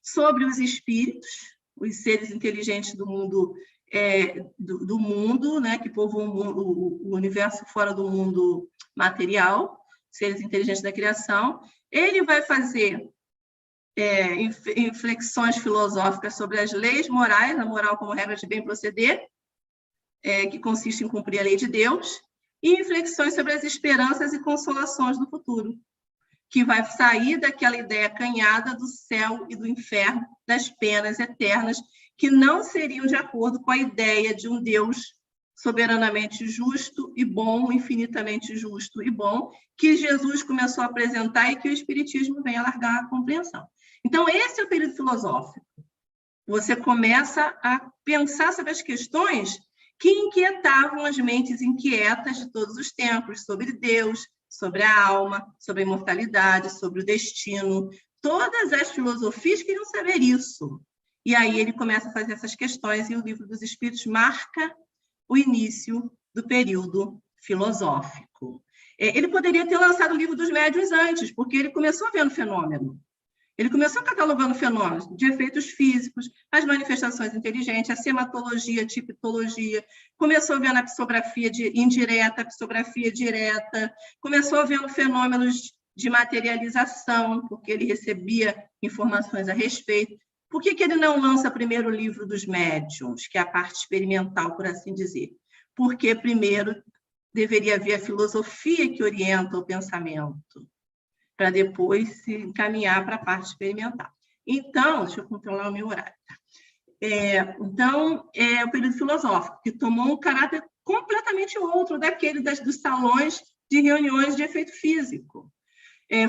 [SPEAKER 2] sobre os espíritos, os seres inteligentes do mundo, né, que povoam o universo fora do mundo material, seres inteligentes da criação. Ele vai fazer inflexões filosóficas sobre as leis morais, a moral como regra de bem proceder, que consiste em cumprir a lei de Deus, e inflexões sobre as esperanças e consolações do futuro, que vai sair daquela ideia acanhada do céu e do inferno, das penas eternas, que não seriam de acordo com a ideia de um Deus soberanamente justo e bom, infinitamente justo e bom, que Jesus começou a apresentar e que o Espiritismo vem alargar a compreensão. Então, esse é o período filosófico. Você começa a pensar sobre as questões que inquietavam as mentes inquietas de todos os tempos, sobre Deus, sobre a alma, sobre a imortalidade, sobre o destino. Todas as filosofias queriam saber isso. E aí ele começa a fazer essas questões, e o Livro dos Espíritos marca o início do período filosófico. Ele poderia ter lançado o Livro dos Médiuns antes, porque ele começou vendo fenômeno. Ele começou catalogando fenômenos de efeitos físicos, as manifestações inteligentes, a sematologia, a tipologia, começou vendo a psicografia indireta, a psicografia direta, começou vendo fenômenos de materialização, porque ele recebia informações a respeito. Por que ele não lança primeiro o Livro dos Médiuns, que é a parte experimental, por assim dizer? Porque primeiro deveria haver a filosofia que orienta o pensamento, para depois se encaminhar para a parte experimental. Então, deixa eu controlar o meu horário. Então, é o período filosófico, que tomou um caráter completamente outro daquele dos salões de reuniões de efeito físico.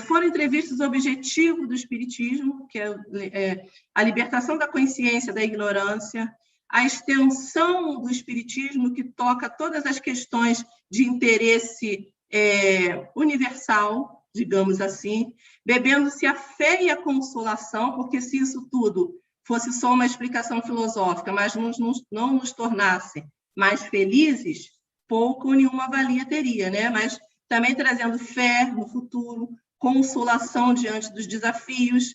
[SPEAKER 2] Foram entrevistas o objetivo do Espiritismo, que é a libertação da consciência da ignorância, a extensão do Espiritismo, que toca todas as questões de interesse universal, digamos assim, bebendo-se a fé e a consolação, porque se isso tudo fosse só uma explicação filosófica, mas não nos tornasse mais felizes, pouco ou nenhuma valia teria, né? Mas também trazendo fé no futuro, consolação diante dos desafios.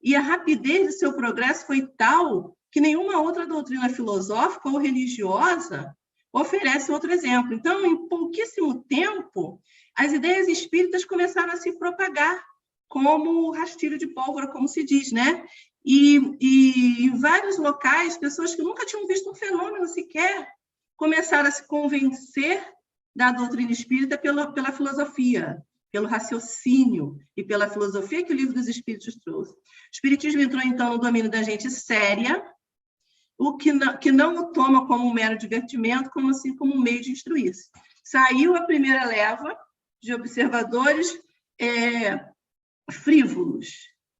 [SPEAKER 2] E a rapidez do seu progresso foi tal que nenhuma outra doutrina filosófica ou religiosa oferece outro exemplo. Então, em pouquíssimo tempo, as ideias espíritas começaram a se propagar como rastilho de pólvora, como se diz, né? E em vários locais, pessoas que nunca tinham visto um fenômeno sequer começaram a se convencer da doutrina espírita pela filosofia, pelo raciocínio e pela filosofia que o Livro dos Espíritos trouxe. O espiritismo entrou, então, no domínio da gente séria, o que não o toma como um mero divertimento, como assim como um meio de instruir-se. Saiu a primeira leva de observadores frívolos,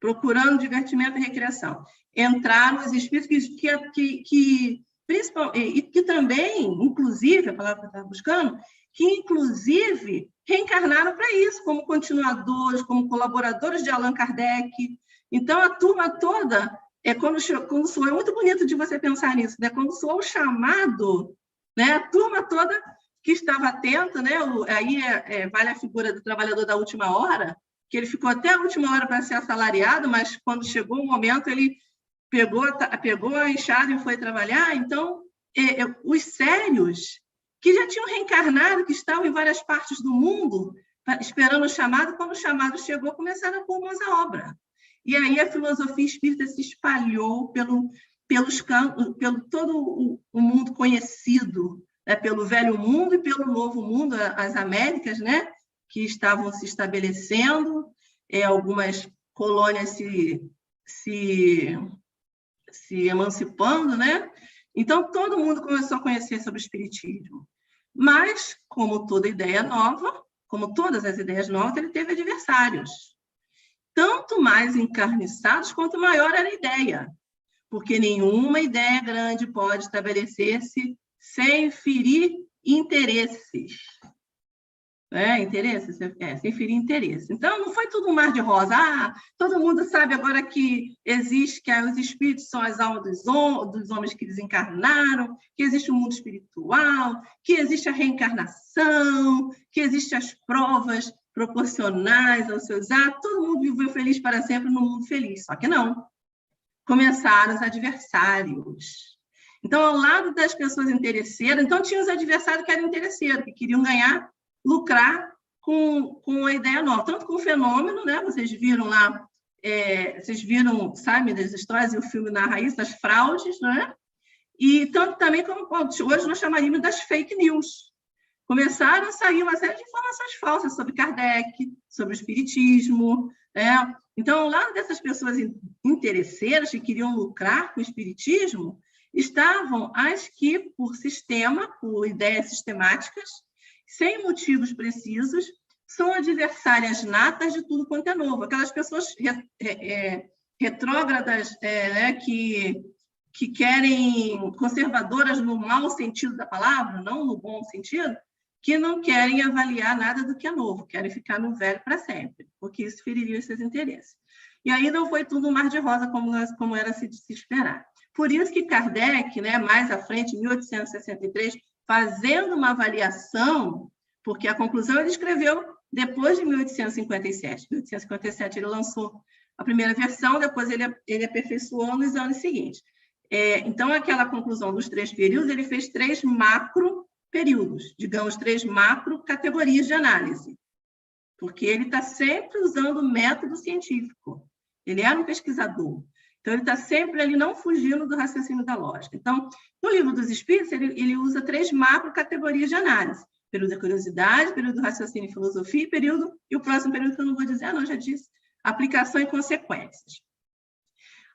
[SPEAKER 2] procurando divertimento e recreação. Entraram os espíritos que também, inclusive, a palavra que eu estava buscando, que inclusive reencarnaram para isso, como continuadores, como colaboradores de Allan Kardec. Então, a turma toda, quando soou, é muito bonito de você pensar nisso, né? Quando soou o chamado, né? A turma toda que estava atenta, né? Aí vale a figura do trabalhador da última hora, que ele ficou até a última hora para ser assalariado, mas quando chegou o momento, ele pegou a enxada e foi trabalhar. Então, os sérios, que já tinham reencarnado, que estavam em várias partes do mundo, esperando o chamado, quando o chamado chegou, começaram a pôr mãos à obra. E aí a filosofia espírita se espalhou pelo todo o mundo conhecido, né? Pelo Velho Mundo e pelo Novo Mundo, as Américas, né? Que estavam se estabelecendo, algumas colônias se emancipando, né? Então, todo mundo começou a conhecer sobre o espiritismo. Mas, como toda ideia nova, como todas as ideias novas, ele teve adversários. Tanto mais encarniçados quanto maior era a ideia. Porque nenhuma ideia grande pode estabelecer-se sem ferir interesses. Sem ferir interesse. Então, não foi tudo um mar de rosa. Todo mundo sabe agora que existe, que os espíritos são as almas dos homens que desencarnaram, que existe o mundo espiritual, que existe a reencarnação, que existem as provas proporcionais aos seus atos. Todo mundo viveu feliz para sempre no mundo feliz. Só que não. Começaram os adversários. Então, ao lado das pessoas interesseiras, então tinha os adversários que eram interesseiros, que queriam lucrar com a ideia nova, tanto com o fenômeno, né? Vocês viram lá, sabe, das histórias, e o filme narra isso, das fraudes, né? E tanto também como hoje nós chamaríamos das fake news. Começaram a sair uma série de informações falsas sobre Kardec, sobre o espiritismo, né? Então, ao lado dessas pessoas interesseiras que queriam lucrar com o espiritismo, estavam as que, por sistema, por ideias sistemáticas, sem motivos precisos, são adversárias natas de tudo quanto é novo. Aquelas pessoas retrógradas, né, que querem, conservadoras no mau sentido da palavra, não no bom sentido, que não querem avaliar nada do que é novo, querem ficar no velho para sempre, porque isso feriria os seus interesses. E aí não foi tudo um mar de rosa como era se esperar. Por isso que Kardec, né, mais à frente, em 1863, fazendo uma avaliação, porque a conclusão ele escreveu depois de 1857. Em 1857 ele lançou a primeira versão, depois ele aperfeiçoou nos anos seguintes. Então, aquela conclusão dos 3 períodos, ele fez 3 macro períodos, digamos, 3 macro categorias de análise, porque ele está sempre usando o método científico. Ele era um pesquisador. Então, ele está sempre ali não fugindo do raciocínio da lógica. Então, no Livro dos Espíritos, ele usa 3 macro categorias de análise. Período da curiosidade, período do raciocínio e filosofia, e o próximo período que eu não vou dizer, já disse, aplicação e consequências.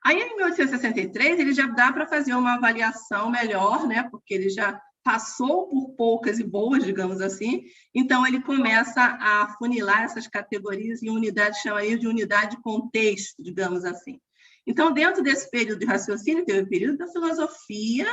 [SPEAKER 2] Aí, em 1863, ele já dá para fazer uma avaliação melhor, né? Porque ele já passou por poucas e boas, digamos assim, então ele começa a afunilar essas categorias em unidades, chamaria de unidade de contexto, digamos assim. Então, dentro desse período de raciocínio, teve o período da filosofia,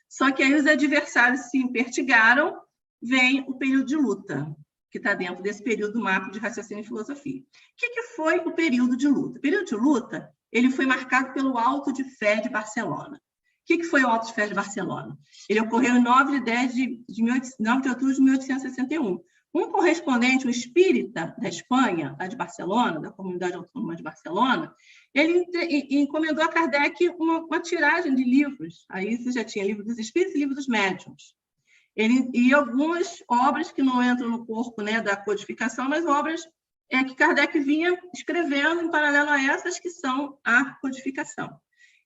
[SPEAKER 2] só que aí os adversários se impertigaram, vem o período de luta, que está dentro desse período macro de raciocínio e filosofia. O que foi o período de luta? O período de luta ele foi marcado pelo Auto de Fé de Barcelona. O que foi o Auto de Fé de Barcelona? Ele ocorreu em 9 de outubro de 1861. Um correspondente, um espírita da Espanha, lá de Barcelona, da Comunidade Autônoma de Barcelona, ele encomendou a Kardec uma tiragem de livros. Aí você já tinha livro dos espíritos e livro dos médiuns. E algumas obras que não entram no corpo, né, da codificação, mas obras que Kardec vinha escrevendo em paralelo a essas que são a codificação.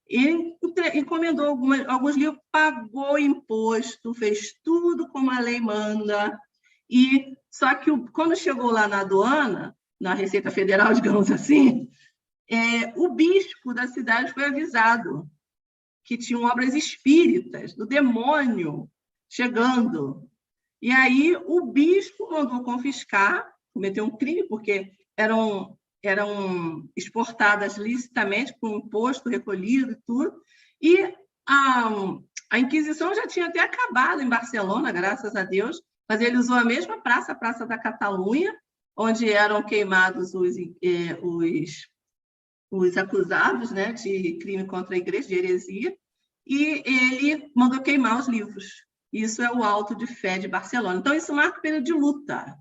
[SPEAKER 2] Ele encomendou alguns livros, pagou imposto, fez tudo como a lei manda, só que quando chegou lá na aduana, na Receita Federal, digamos assim, o bispo da cidade foi avisado que tinham obras espíritas do demônio chegando. E aí o bispo mandou confiscar, cometeu um crime, porque eram exportadas licitamente com imposto recolhido e tudo. E a Inquisição já tinha até acabado em Barcelona, graças a Deus, mas ele usou a mesma praça, a Praça da Catalunha, onde eram queimados os acusados, né, de crime contra a igreja, de heresia, e ele mandou queimar os livros. Isso é o Auto de Fé de Barcelona. Então, isso marca o período de luta.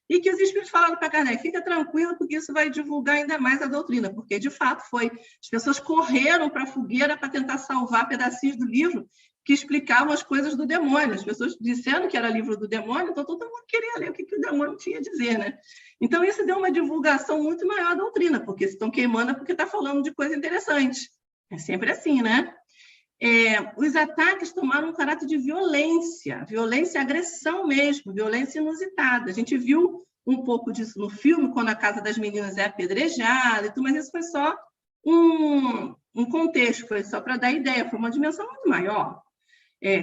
[SPEAKER 2] E que os espíritos falaram para Kardec, fica tranquilo, porque isso vai divulgar ainda mais a doutrina, porque, de fato, as pessoas correram para a fogueira para tentar salvar pedacinhos do livro que explicavam as coisas do demônio. As pessoas disseram que era livro do demônio, então todo mundo queria ler o que o demônio tinha a dizer, né? Então, isso deu uma divulgação muito maior à doutrina, porque se estão queimando é porque está falando de coisa interessante. É sempre assim, né? Os ataques tomaram um caráter de violência, agressão mesmo, violência inusitada. A gente viu um pouco disso no filme, quando a casa das meninas é apedrejada, mas isso foi só um contexto, foi só para dar ideia, foi uma dimensão muito maior.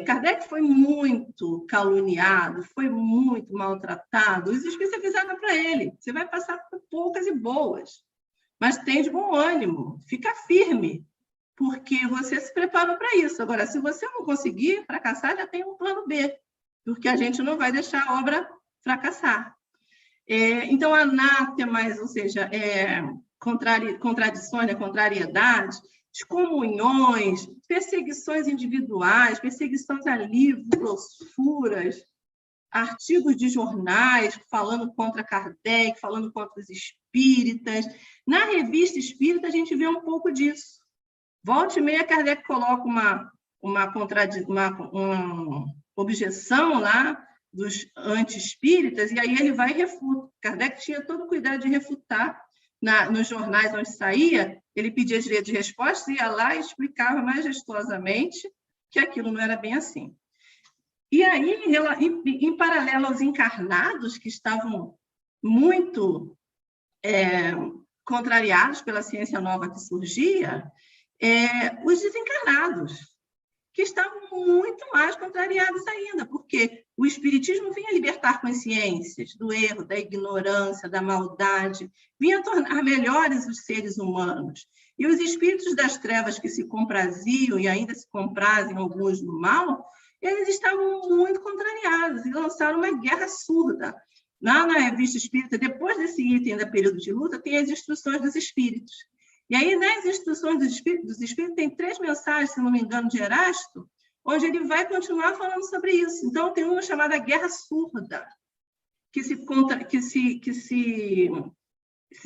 [SPEAKER 2] Kardec foi muito caluniado, foi muito maltratado. Os espíritos avisaram para ele, você vai passar por poucas e boas, mas tem de bom ânimo, fica firme, porque você se preparou para isso. Agora, se você não conseguir fracassar, já tem um plano B, porque a gente não vai deixar a obra fracassar. Então, anátemas, ou seja, contradições, contrariedades, excomunhões, perseguições individuais, perseguições a livros, grossuras, artigos de jornais falando contra Kardec, falando contra os espíritas. Na revista Espírita, a gente vê um pouco disso. Volta e meia, Kardec coloca uma objeção lá dos anti-espíritas, e aí ele vai e refuta. Kardec tinha todo o cuidado de refutar nos jornais onde saía, ele pedia direito de resposta, ia lá e explicava majestosamente que aquilo não era bem assim. E aí, em paralelo aos encarnados, que estavam muito contrariados pela ciência nova que surgia, os desencarnados, que estavam muito mais contrariados ainda, porque o Espiritismo vinha libertar consciências do erro, da ignorância, da maldade, vinha tornar melhores os seres humanos. E os espíritos das trevas que se compraziam, e ainda se comprazem alguns no mal, eles estavam muito contrariados e lançaram uma guerra surda. Lá na Revista Espírita, depois desse item da período de luta, tem as instruções dos espíritos. E aí, nas instruções dos espíritos, tem 3 mensagens, se não me engano, de Erasto, onde ele vai continuar falando sobre isso. Então, tem uma chamada guerra surda, que se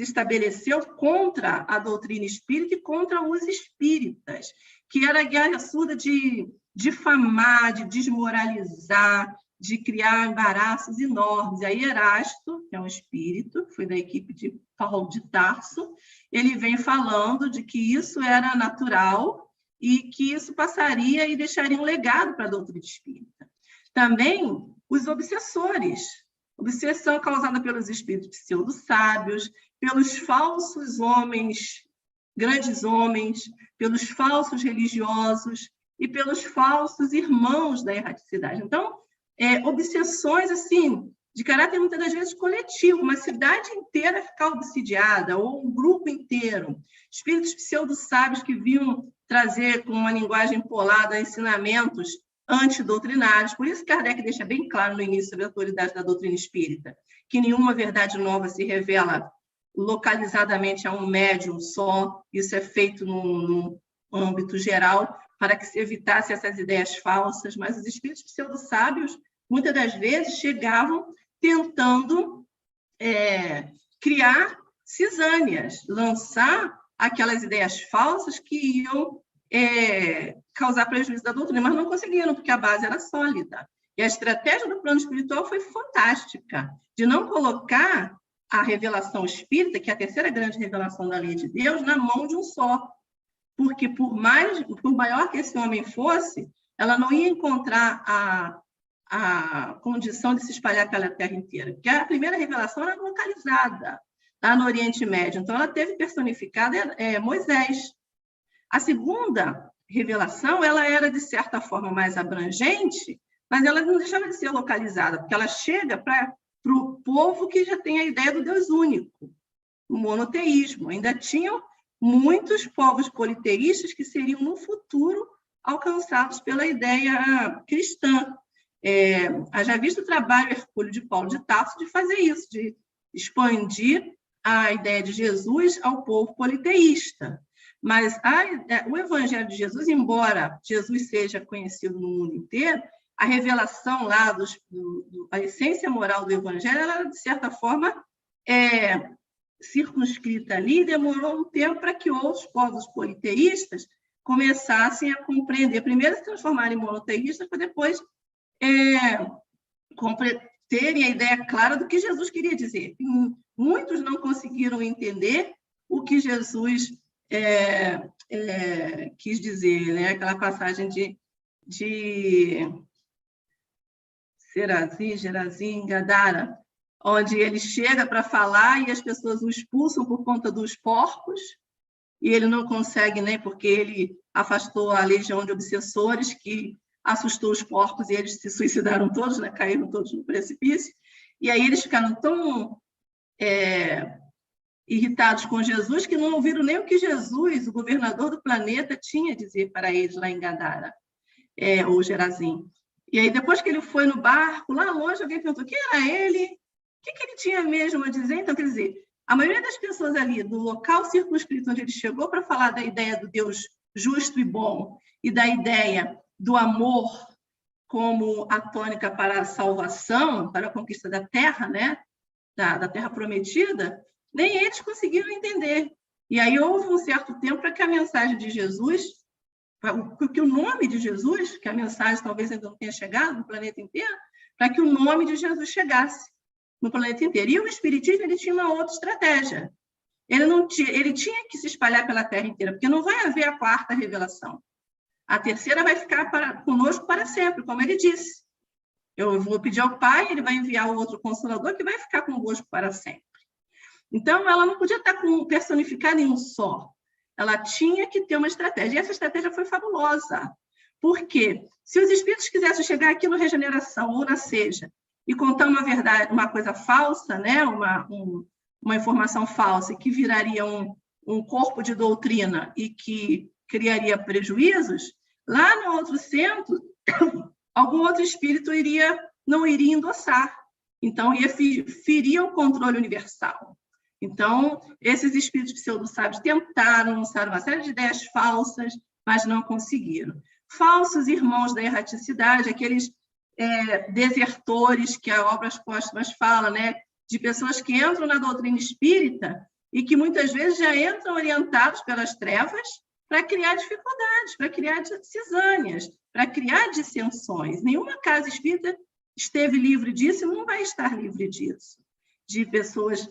[SPEAKER 2] estabeleceu contra a doutrina espírita e contra os espíritas, que era a guerra surda de difamar, de desmoralizar, de criar embaraços enormes. E aí Erasto, que é um espírito, foi da equipe de Paulo de Tarso, ele vem falando de que isso era natural e que isso passaria e deixaria um legado para a doutrina espírita. Também os obsessores, obsessão causada pelos espíritos pseudo-sábios, pelos falsos homens, grandes homens, pelos falsos religiosos e pelos falsos irmãos da erraticidade. Então, obsessões assim, de caráter muitas das vezes coletivo, uma cidade inteira ficar obsidiada, ou um grupo inteiro. Espíritos pseudo-sábios que vinham trazer com uma linguagem polada ensinamentos antidoutrinários. Por isso, Kardec deixa bem claro no início sobre a autoridade da doutrina espírita, que nenhuma verdade nova se revela localizadamente a um médium só, isso é feito num âmbito geral, para que se evitasse essas ideias falsas, mas os espíritos pseudo-sábios, muitas das vezes, chegavam tentando criar cisâneas, lançar aquelas ideias falsas que iam causar prejuízo da doutrina, mas não conseguiram, porque a base era sólida. E a estratégia do plano espiritual foi fantástica, de não colocar a revelação espírita, que é a terceira grande revelação da lei de Deus, na mão de um só. Porque, por maior que esse homem fosse, ela não ia encontrar a condição de se espalhar pela terra inteira. Porque a primeira revelação era localizada, lá no Oriente Médio. Então, ela teve personificada Moisés. A segunda revelação, ela era, de certa forma, mais abrangente, mas ela não deixava de ser localizada, porque ela chega para o povo que já tem a ideia do Deus único, o monoteísmo. Ainda tinham muitos povos politeístas que seriam, no futuro, alcançados pela ideia cristã. Já visto o trabalho hercúleo de Paulo de Tarso de fazer isso, de expandir a ideia de Jesus ao povo politeísta. Mas o Evangelho de Jesus, embora Jesus seja conhecido no mundo inteiro, a revelação lá, a essência moral do Evangelho, ela, de certa forma, circunscrita ali, demorou um tempo para que outros povos politeístas começassem a compreender, primeiro se transformarem em monoteístas, para depois terem a ideia clara do que Jesus queria dizer. Muitos não conseguiram entender o que Jesus quis dizer, né? Aquela passagem de Gerazim, Gadara, onde ele chega para falar e as pessoas o expulsam por conta dos porcos, e ele não consegue, né, porque ele afastou a legião de obsessores que assustou os porcos e eles se suicidaram todos, né, caíram todos no precipício, e aí eles ficaram tão irritados com Jesus que não ouviram nem o que Jesus, o governador do planeta, tinha a dizer para eles lá em Gadara, ou Gerazim. E aí, depois que ele foi no barco, lá longe, alguém perguntou quem era ele, o que ele tinha mesmo a dizer. Então, quer dizer, a maioria das pessoas ali, do local circunscrito onde ele chegou para falar da ideia do Deus justo e bom e da ideia do amor como a tônica para a salvação, para a conquista da terra, né? da terra prometida, nem eles conseguiram entender. E aí houve um certo tempo para que a mensagem de Jesus, que o nome de Jesus, que a mensagem talvez ainda não tenha chegado no planeta inteiro, para que o nome de Jesus chegasse no planeta inteiro. E o Espiritismo ele tinha uma outra estratégia. Ele tinha que se espalhar pela Terra inteira, porque não vai haver a quarta revelação. A terceira vai ficar conosco para sempre, como ele disse. Eu vou pedir ao Pai, ele vai enviar o outro Consolador que vai ficar convosco para sempre. Então, ela não podia estar personificada em um só. Ela tinha que ter uma estratégia. E essa estratégia foi fabulosa. Por quê? Se os espíritos quisessem chegar aqui no Regeneração ou na Seja e contar uma verdade, uma coisa falsa, né? uma informação falsa que viraria um corpo de doutrina e que criaria prejuízos, lá no outro centro, algum outro espírito não iria endossar. Então, ia ferir o controle universal. Então, esses espíritos pseudo-sábios tentaram lançar uma série de ideias falsas, mas não conseguiram. Falsos irmãos da erraticidade, aqueles desertores que a Obras Póstumas fala, né? De pessoas que entram na doutrina espírita e que muitas vezes já entram orientados pelas trevas para criar dificuldades, para criar cisâneas, para criar dissensões. Nenhuma casa espírita esteve livre disso e não vai estar livre disso. De pessoas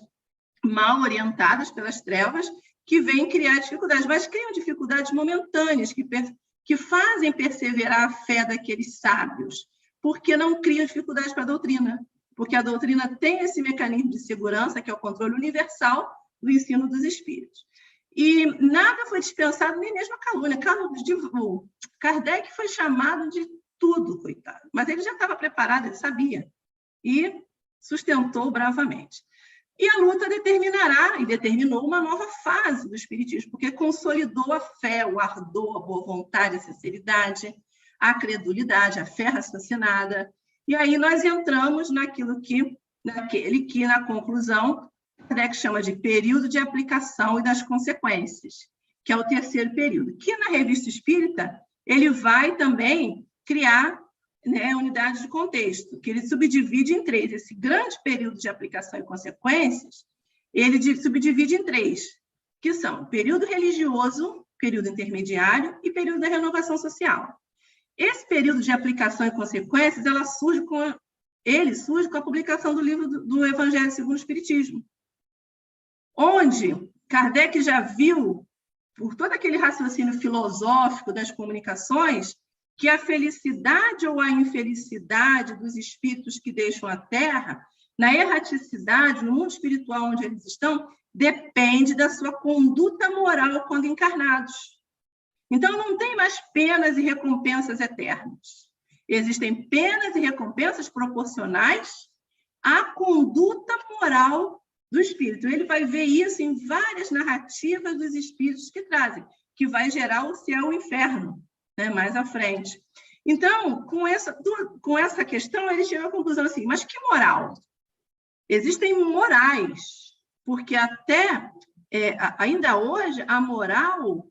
[SPEAKER 2] mal orientadas pelas trevas que vêm criar dificuldades, mas criam dificuldades momentâneas que fazem perseverar a fé daqueles sábios, porque não criam dificuldades para a doutrina, porque a doutrina tem esse mecanismo de segurança, que é o controle universal do ensino dos espíritos. E nada foi dispensado, nem mesmo a calúnia. Kardec foi chamado de tudo, coitado, mas ele já estava preparado, ele sabia, e sustentou bravamente. E a luta determinará, e determinou uma nova fase do espiritismo, porque consolidou a fé, o ardor, a boa vontade, a sinceridade, a credulidade, a fé raciocinada. E aí nós entramos naquele que, na conclusão, Kardec chama de período de aplicação e das consequências, que é o terceiro período, que na Revista Espírita ele vai também criar, né, unidades de contexto, que ele subdivide em 3. Esse grande período de aplicação e consequências, ele subdivide em 3, que são período religioso, período intermediário e período da renovação social. Esse período de aplicação e consequências, ele surge com a publicação do livro do Evangelho segundo o Espiritismo, onde Kardec já viu, por todo aquele raciocínio filosófico das comunicações, que a felicidade ou a infelicidade dos espíritos que deixam a Terra, na erraticidade, no mundo espiritual onde eles estão, depende da sua conduta moral quando encarnados. Então, não tem mais penas e recompensas eternas. Existem penas e recompensas proporcionais à conduta moral do espírito. Ele vai ver isso em várias narrativas dos espíritos que trazem, que vai gerar o céu e o inferno, né, mais à frente. Então, com essa questão, ele chega à conclusão assim, mas que moral? Existem morais, porque até, ainda hoje, a moral,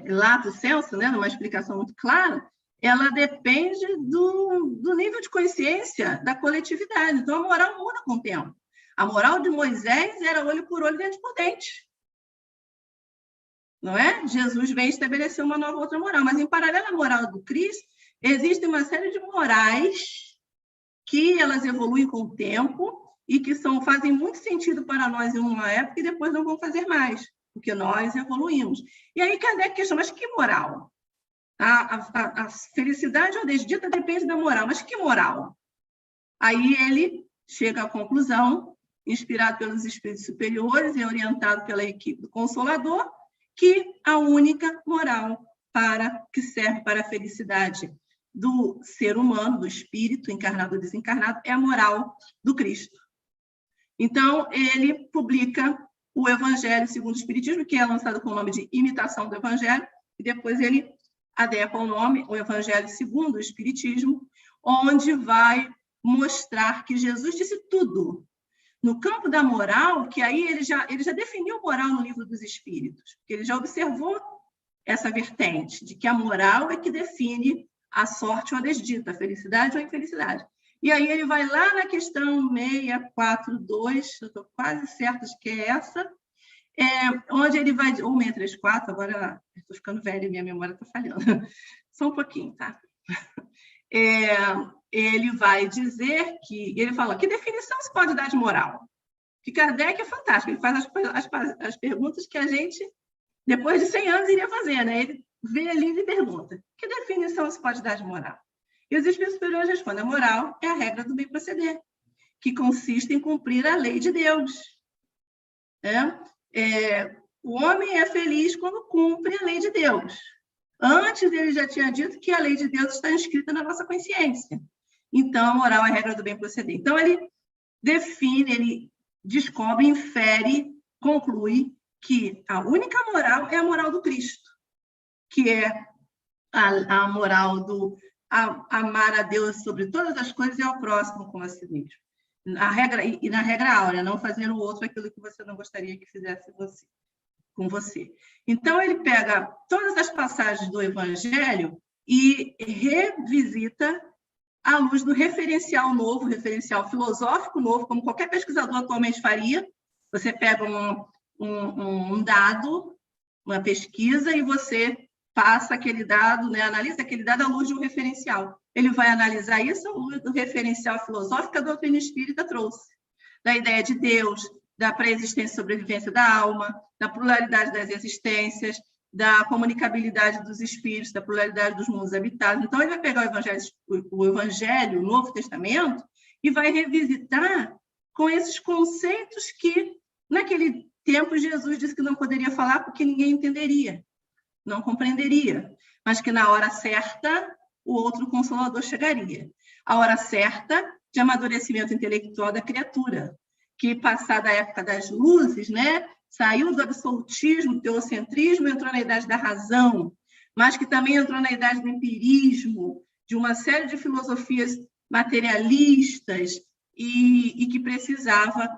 [SPEAKER 2] lato sensu, né, numa explicação muito clara, ela depende do nível de consciência da coletividade. Então, a moral muda com o tempo. A moral de Moisés era olho por olho, dente por dente. Não é? Jesus vem estabelecer uma nova outra moral, mas em paralelo à moral do Cristo, existe uma série de morais que elas evoluem com o tempo e que fazem muito sentido para nós em uma época e depois não vão fazer mais, porque nós evoluímos. E aí Kardec questiona, mas que moral? A felicidade ou desdita depende da moral, mas que moral? Aí ele chega à conclusão, inspirado pelos espíritos superiores e orientado pela equipe do Consolador, que a única moral que serve para a felicidade do ser humano, do espírito, encarnado ou desencarnado, é a moral do Cristo. Então, ele publica o Evangelho segundo o Espiritismo, que é lançado com o nome de Imitação do Evangelho, e depois ele adequa o nome, o Evangelho segundo o Espiritismo, onde vai mostrar que Jesus disse tudo. No campo da moral, que aí ele já definiu moral no Livro dos Espíritos, porque ele já observou essa vertente, de que a moral é que define a sorte ou a desdita, a felicidade ou a infelicidade. E aí ele vai lá na questão 642, eu estou quase certa de que é essa, onde ele vai, ou 634, agora estou ficando velha e minha memória está falhando, só um pouquinho, tá? Ele vai dizer ele fala, que definição se pode dar de moral? Que Kardec é fantástico, ele faz as perguntas que a gente, depois de 100 anos, iria fazer, né? Ele vê ali e pergunta, que definição se pode dar de moral? E os espíritos superiores respondem, a moral é a regra do bem proceder, que consiste em cumprir a lei de Deus. O homem é feliz quando cumpre a lei de Deus. Antes, ele já tinha dito que a lei de Deus está inscrita na nossa consciência. Então, a moral é a regra do bem proceder. Então, ele define, ele descobre, infere, conclui que a única moral é a moral do Cristo, que é a moral do amar a Deus sobre todas as coisas e ao próximo como a si mesmo. Na regra áurea, não fazer o outro aquilo que você não gostaria que fizesse com você. Então, ele pega todas as passagens do Evangelho e revisita à luz do referencial novo, referencial filosófico novo, como qualquer pesquisador atualmente faria. Você pega um dado, uma pesquisa, e você passa aquele dado, né, analisa aquele dado à luz de um referencial. Ele vai analisar isso à luz do referencial filosófico que a doutrina espírita trouxe, da ideia de Deus, da pré-existência e sobrevivência da alma, da pluralidade das existências, da comunicabilidade dos espíritos, da pluralidade dos mundos habitados. Então, ele vai pegar o Evangelho, o Novo Testamento, e vai revisitar com esses conceitos que, naquele tempo, Jesus disse que não poderia falar porque ninguém entenderia, não compreenderia, mas que na hora certa o outro Consolador chegaria. A hora certa de amadurecimento intelectual da criatura, que, passada a época das luzes, né, saiu do absolutismo, do teocentrismo, entrou na idade da razão, mas que também entrou na idade do empirismo, de uma série de filosofias materialistas e que precisava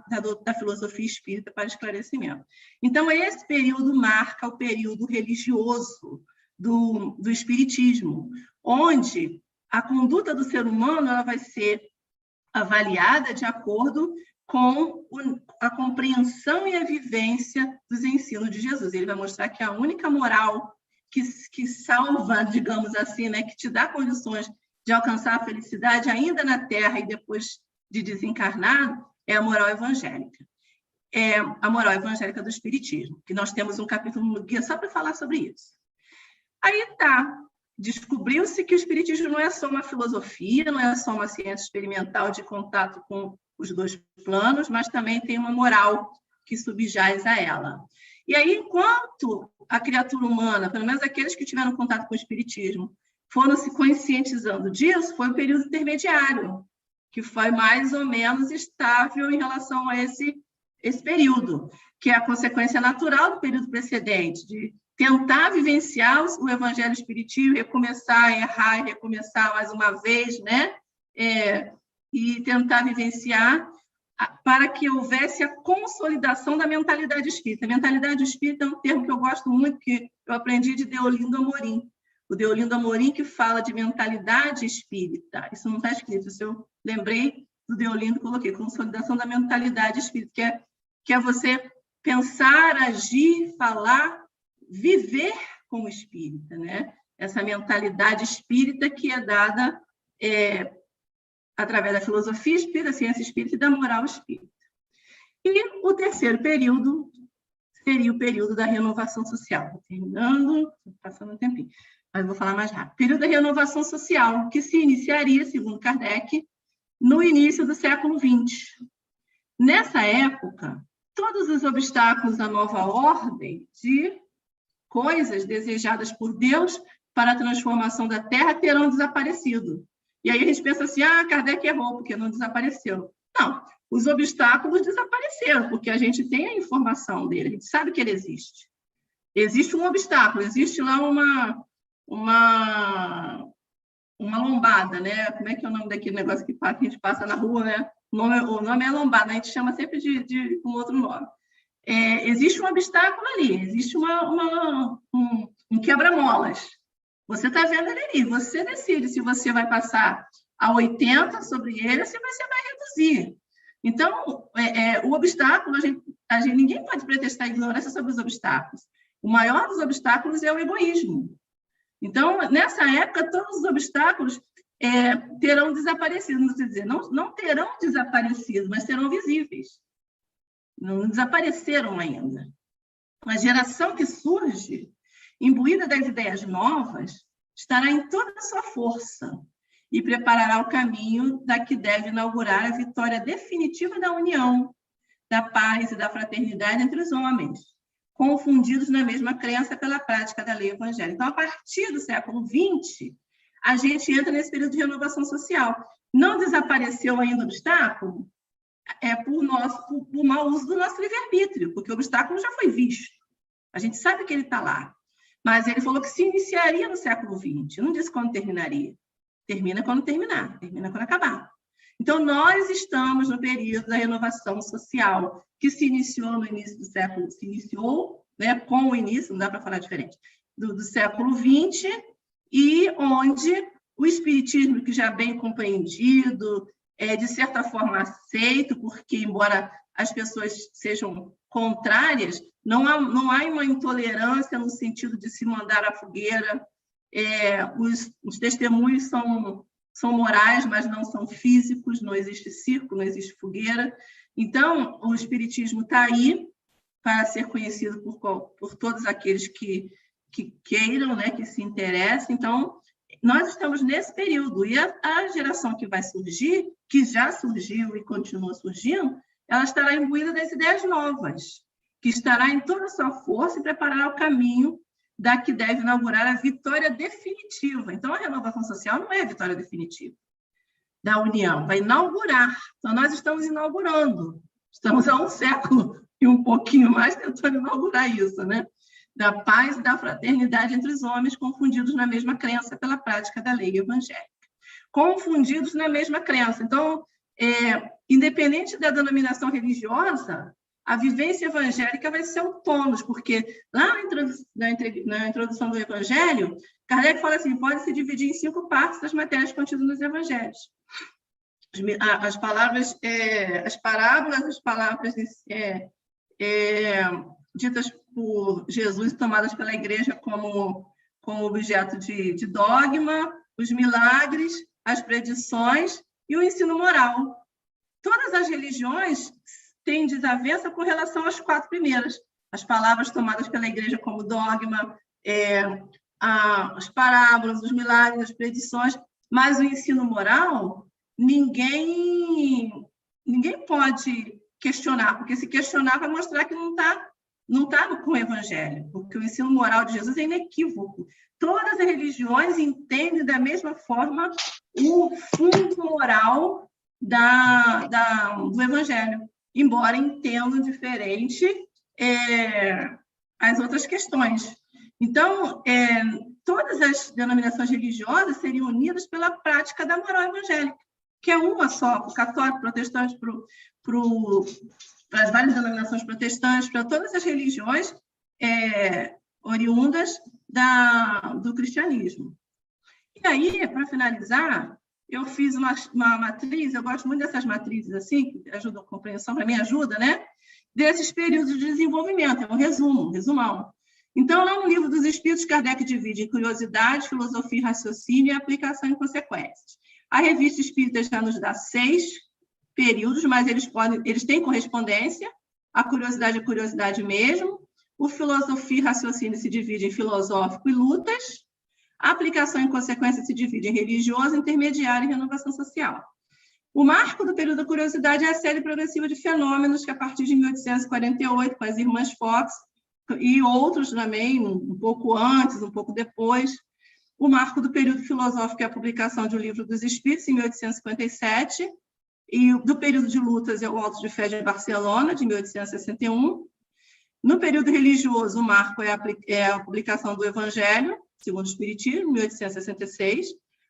[SPEAKER 2] da filosofia espírita para esclarecimento. Então, esse período marca o período religioso do espiritismo, onde a conduta do ser humano ela vai ser avaliada de acordo com a compreensão e a vivência dos ensinos de Jesus. Ele vai mostrar que a única moral que salva, digamos assim, né, que te dá condições de alcançar a felicidade ainda na Terra e depois de desencarnar, é a moral evangélica. É a moral evangélica do Espiritismo, que nós temos um capítulo no guia só para falar sobre isso. Aí tá, descobriu-se que o Espiritismo não é só uma filosofia, não é só uma ciência experimental de contato com os dois planos, mas também tem uma moral que subjaz a ela. E aí, enquanto a criatura humana, pelo menos aqueles que tiveram contato com o Espiritismo, foram se conscientizando disso, foi um período intermediário, que foi mais ou menos estável em relação a esse período, que é a consequência natural do período precedente, de tentar vivenciar o evangelho espiritismo, recomeçar, errar e recomeçar mais uma vez, né? E tentar vivenciar para que houvesse a consolidação da mentalidade espírita. A mentalidade espírita é um termo que eu gosto muito, que eu aprendi de Deolindo Amorim. O Deolindo Amorim que fala de mentalidade espírita. Isso não está escrito, isso eu lembrei do Deolindo, coloquei, consolidação da mentalidade espírita, que é você pensar, agir, falar, viver como espírita, né? Essa mentalidade espírita que é dada através da filosofia espírita, da ciência espírita e da moral espírita. E o terceiro período seria o período da renovação social. Terminando, passando um tempinho, mas vou falar mais rápido. Período da renovação social, que se iniciaria, segundo Kardec, no início do século XX. Nessa época, todos os obstáculos à nova ordem de coisas desejadas por Deus para a transformação da Terra terão desaparecido. E aí a gente pensa assim, Kardec errou, porque não desapareceu. Não, os obstáculos desapareceram, porque a gente tem a informação dele, a gente sabe que ele existe. Existe um obstáculo, existe lá uma lombada, né? Como é que é o nome daquele negócio que a gente passa na rua, né? O nome é lombada, a gente chama sempre de um outro nome. Existe um obstáculo ali, existe um quebra-molas. Você está vendo ele ali, você decide se você vai passar a 80 sobre ele ou se você vai reduzir. Então, o obstáculo, ninguém pode pretextar ignorância sobre os obstáculos. O maior dos obstáculos é o egoísmo. Então, nessa época, todos os obstáculos terão desaparecido. Não terão desaparecido, mas serão visíveis. Não desapareceram ainda. A geração que surge, imbuída das ideias novas, estará em toda a sua força e preparará o caminho da que deve inaugurar a vitória definitiva da união, da paz e da fraternidade entre os homens, confundidos na mesma crença pela prática da lei evangélica. Então, a partir do século XX, a gente entra nesse período de renovação social. Não desapareceu ainda o obstáculo? Por mau uso do nosso livre-arbítrio, porque o obstáculo já foi visto. A gente sabe que ele está lá. Mas ele falou que se iniciaria no século XX. Não disse quando terminaria. Termina quando terminar, termina quando acabar. Então, nós estamos no período da renovação social, que se iniciou no início do século, se iniciou, né, com o início, não dá para falar diferente, do século XX, e onde o espiritismo, que já é bem compreendido, de certa forma aceito, porque, embora as pessoas sejam contrárias, não há uma intolerância no sentido de se mandar à fogueira. Os testemunhos são morais, mas não são físicos, não existe circo, não existe fogueira. Então, o espiritismo está aí para ser conhecido por todos aqueles que queiram, né, que se interessem. Então, nós estamos nesse período, e a geração que vai surgir, que já surgiu e continua surgindo, ela estará imbuída das ideias novas, que estará em toda a sua força e preparará o caminho da que deve inaugurar a vitória definitiva. Então, a renovação social não é a vitória definitiva da União, vai inaugurar. Então, nós estamos inaugurando. Estamos há um século e um pouquinho mais tentando inaugurar isso, né? da paz e da fraternidade entre os homens, confundidos na mesma crença pela prática da lei evangélica. Confundidos na mesma crença. Então, independente da denominação religiosa, a vivência evangélica vai ser o tônus, porque lá na introdução do Evangelho, Kardec fala assim, pode se dividir em 5 partes das matérias contidas nos Evangelhos. As palavras, as parábolas, as palavras ditas por Jesus, tomadas pela Igreja como objeto de dogma, os milagres, as predições e o ensino moral. Todas as religiões têm desavença com relação às 4 primeiras. As palavras tomadas pela Igreja como dogma, as parábolas, os milagres, as predições, mas o ensino moral, ninguém pode questionar, porque se questionar vai mostrar que não está com o Evangelho, porque o ensino moral de Jesus é inequívoco. Todas as religiões entendem da mesma forma o fundo moral do Evangelho, embora entendam diferente as outras questões. Então, todas as denominações religiosas seriam unidas pela prática da moral evangélica, que é uma só, para o católico, protestante, para as várias denominações protestantes, para todas as religiões oriundas do cristianismo. E aí, para finalizar, eu fiz uma matriz, eu gosto muito dessas matrizes assim, que ajudam a compreensão, para mim ajuda, né? Desses períodos de desenvolvimento, é um resumão. Então, lá no Livro dos Espíritos, Kardec divide em curiosidade, filosofia e raciocínio e aplicação em consequências. A Revista Espírita já nos dá 6 períodos, mas eles têm correspondência. A curiosidade é curiosidade mesmo. O filosofia e raciocínio se divide em filosófico e lutas. A aplicação em consequência se divide em religioso, intermediário e renovação social. O marco do período da curiosidade é a série progressiva de fenômenos que, a partir de 1848, com as irmãs Fox, e outros também, um pouco antes, um pouco depois. O marco do período filosófico é a publicação de O Livro dos Espíritos, em 1857, e do período de lutas é o Auto de Fé de Barcelona, de 1861. No período religioso, o marco é a publicação do Evangelho, segundo o Espiritismo, 1866.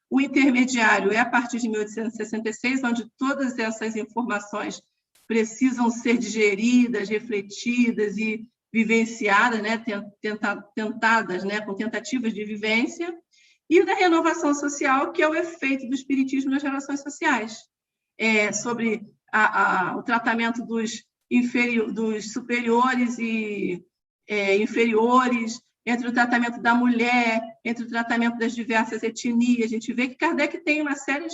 [SPEAKER 2] O intermediário é a partir de 1866, onde todas essas informações precisam ser digeridas, refletidas e vivenciadas, né, tentadas, né, com tentativas de vivência, e da renovação social, que é o efeito do espiritismo nas relações sociais, sobre o tratamento dos superiores e inferiores, entre o tratamento da mulher, entre o tratamento das diversas etnias. A gente vê que Kardec tem uma série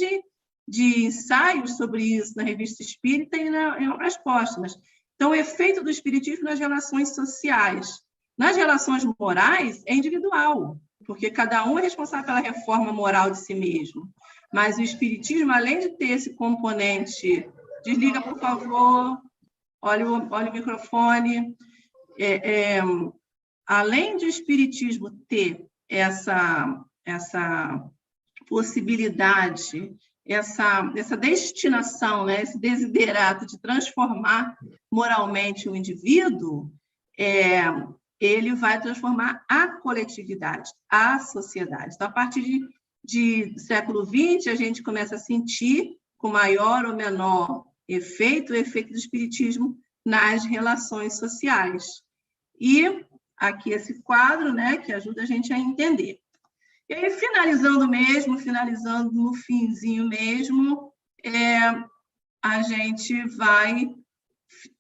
[SPEAKER 2] de ensaios sobre isso na Revista Espírita e em obras póstumas. Então, o efeito do espiritismo nas relações sociais. Nas relações morais, é individual, porque cada um é responsável pela reforma moral de si mesmo. Mas o espiritismo, além de ter esse componente... Desliga, por favor. Olha o microfone. Além de o espiritismo ter essa possibilidade, essa destinação, né, esse desiderato de transformar moralmente o indivíduo, ele vai transformar a coletividade, a sociedade. Então, a partir do século XX, a gente começa a sentir, com maior ou menor efeito, o efeito do espiritismo nas relações sociais. E aqui esse quadro, né, que ajuda a gente a entender. E aí, finalizando no finzinho mesmo, a gente vai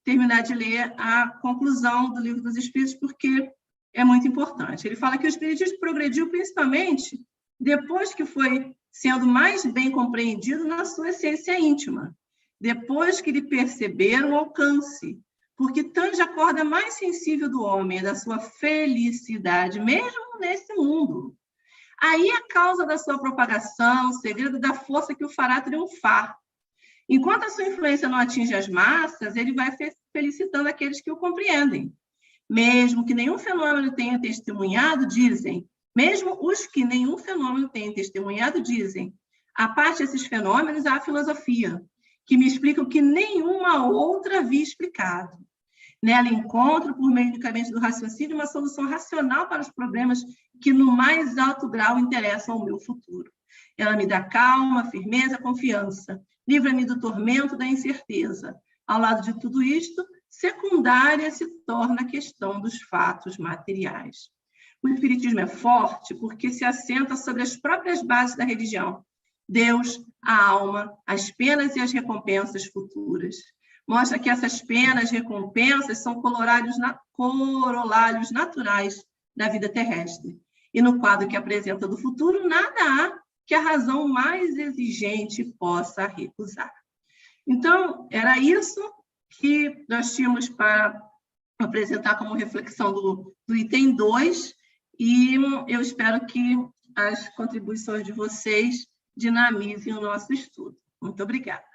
[SPEAKER 2] terminar de ler a conclusão do Livro dos Espíritos, porque é muito importante. Ele fala que o espiritismo progrediu principalmente depois que foi sendo mais bem compreendido na sua essência íntima, depois que lhe perceberam o alcance, porque tange a corda mais sensível do homem, da sua felicidade, mesmo nesse mundo. Aí a causa da sua propagação, o segredo da força que o fará triunfar. Enquanto a sua influência não atinge as massas, ele vai felicitando aqueles que o compreendem. Mesmo que nenhum fenômeno tenha testemunhado, dizem, mesmo os que nenhum fenômeno tenham testemunhado, dizem, a parte desses fenômenos, há a filosofia, que me explica o que nenhuma outra havia explicado. Nela encontro, por meio unicamente do raciocínio, uma solução racional para os problemas que, no mais alto grau, interessam ao meu futuro. Ela me dá calma, firmeza, confiança. Livra-me do tormento da incerteza. Ao lado de tudo isto, secundária se torna a questão dos fatos materiais. O Espiritismo é forte porque se assenta sobre as próprias bases da religião. Deus, a alma, as penas e as recompensas futuras. Mostra que essas penas e recompensas são corolários naturais da vida terrestre. E no quadro que apresenta do futuro, nada há que a razão mais exigente possa recusar. Então, era isso que nós tínhamos para apresentar como reflexão do item 2, e eu espero que as contribuições de vocês dinamizem o nosso estudo. Muito obrigada.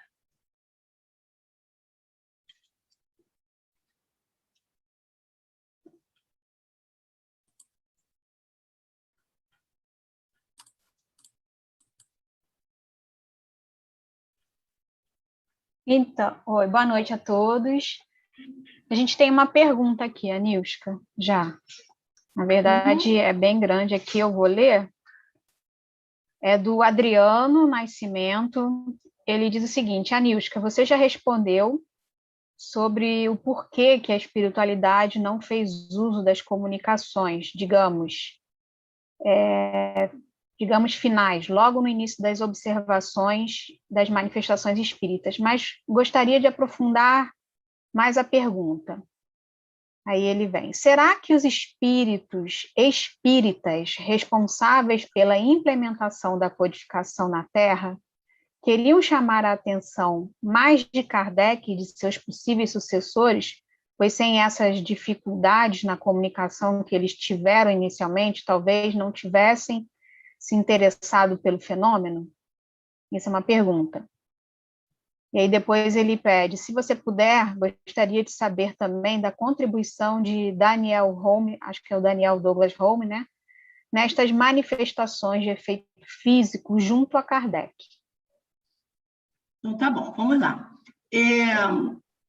[SPEAKER 3] Então, oi, boa noite a todos. A gente tem uma pergunta aqui, Anilska, já. Na verdade, é bem grande aqui, eu vou ler. É do Adriano Nascimento. Ele diz o seguinte: Anilska, você já respondeu sobre o porquê que a espiritualidade não fez uso das comunicações, digamos, finais, logo no início das observações das manifestações espíritas, mas gostaria de aprofundar mais a pergunta. Aí ele vem: será que os espíritos espíritas responsáveis pela implementação da codificação na Terra queriam chamar a atenção mais de Kardec e de seus possíveis sucessores, pois sem essas dificuldades na comunicação que eles tiveram inicialmente, talvez não tivessem se interessado pelo fenômeno? Isso é uma pergunta. E aí depois ele pede: se você puder, gostaria de saber também da contribuição de Daniel Home, acho que é o Daniel Douglas Home, né, nestas manifestações de efeito físico junto a Kardec.
[SPEAKER 2] Então, tá bom, vamos lá.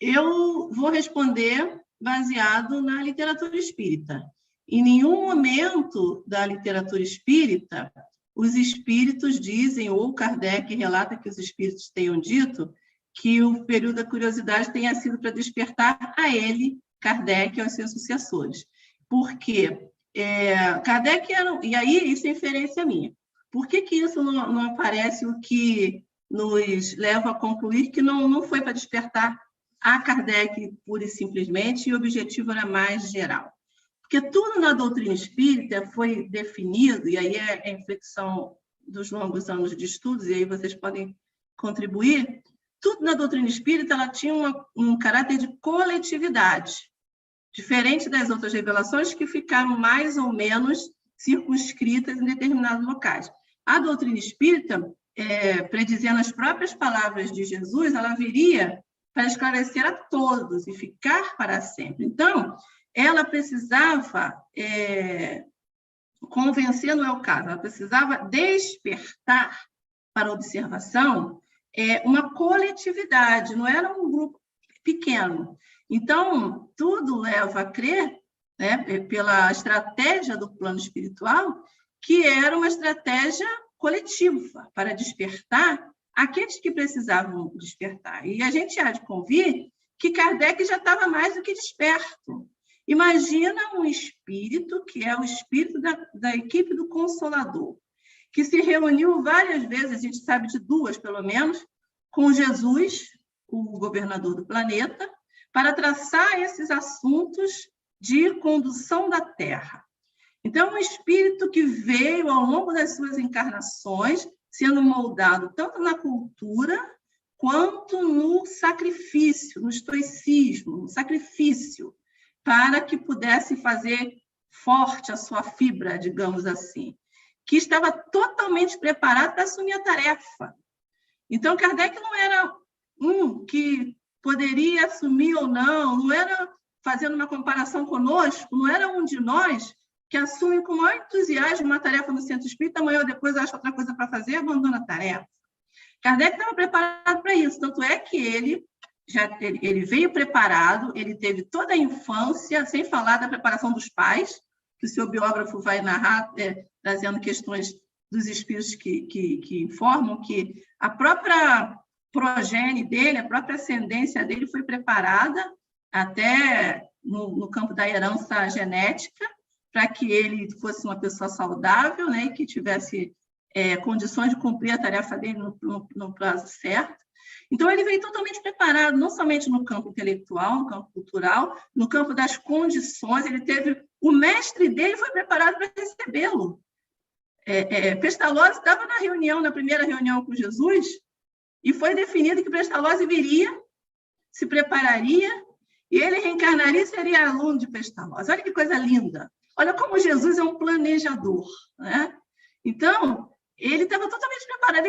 [SPEAKER 2] Eu vou responder baseado na literatura espírita. Em nenhum momento da literatura espírita, os espíritos dizem, ou Kardec relata que os espíritos tenham dito, que o período da curiosidade tenha sido para despertar a ele, Kardec, e aos seus sucessores. Porque Kardec era... E aí, isso é inferência minha. Por que isso não aparece, o que nos leva a concluir que não foi para despertar a Kardec pura e simplesmente, e o objetivo era mais geral? Porque tudo na doutrina espírita foi definido, e aí é a inflexão dos longos anos de estudos, e aí vocês podem contribuir. Tudo na doutrina espírita ela tinha um caráter de coletividade, diferente das outras revelações que ficaram mais ou menos circunscritas em determinados locais. A doutrina espírita, predizendo as próprias palavras de Jesus, ela viria para esclarecer a todos e ficar para sempre. Então, ela precisava convencer, não é o caso, ela precisava despertar para a observação uma coletividade, não era um grupo pequeno. Então, tudo leva a crer, né, pela estratégia do plano espiritual, que era uma estratégia coletiva para despertar aqueles que precisavam despertar. E a gente há de convir que Kardec já estava mais do que desperto. Imagina um espírito, que é o espírito da equipe do Consolador, que se reuniu várias vezes, a gente sabe de duas, pelo menos, com Jesus, o governador do planeta, para traçar esses assuntos de condução da Terra. Então, um espírito que veio ao longo das suas encarnações, sendo moldado tanto na cultura quanto no sacrifício, no estoicismo, no sacrifício, para que pudesse fazer forte a sua fibra, digamos assim, que estava totalmente preparado para assumir a tarefa. Então, Kardec não era um que poderia assumir ou não era, fazendo uma comparação conosco, não era um de nós que assume com maior entusiasmo uma tarefa no centro espírita, amanhã ou depois acha outra coisa para fazer e abandona a tarefa. Kardec estava preparado para isso, tanto é que ele ele veio preparado, ele teve toda a infância, sem falar da preparação dos pais, que o seu biógrafo vai narrar, trazendo questões dos espíritos que informam que a própria progênie dele, a própria ascendência dele foi preparada até no campo da herança genética, para que ele fosse uma pessoa saudável, né, e que tivesse condições de cumprir a tarefa dele no prazo certo. Então, ele veio totalmente preparado, não somente no campo intelectual, no campo cultural, no campo das condições. Ele teve... O mestre dele foi preparado para recebê-lo. Pestalozzi estava na primeira reunião com Jesus, e foi definido que Pestalozzi viria, se prepararia, e ele reencarnaria e seria aluno de Pestalozzi. Olha que coisa linda! Olha como Jesus é um planejador, né? Então, ele estava totalmente preparado,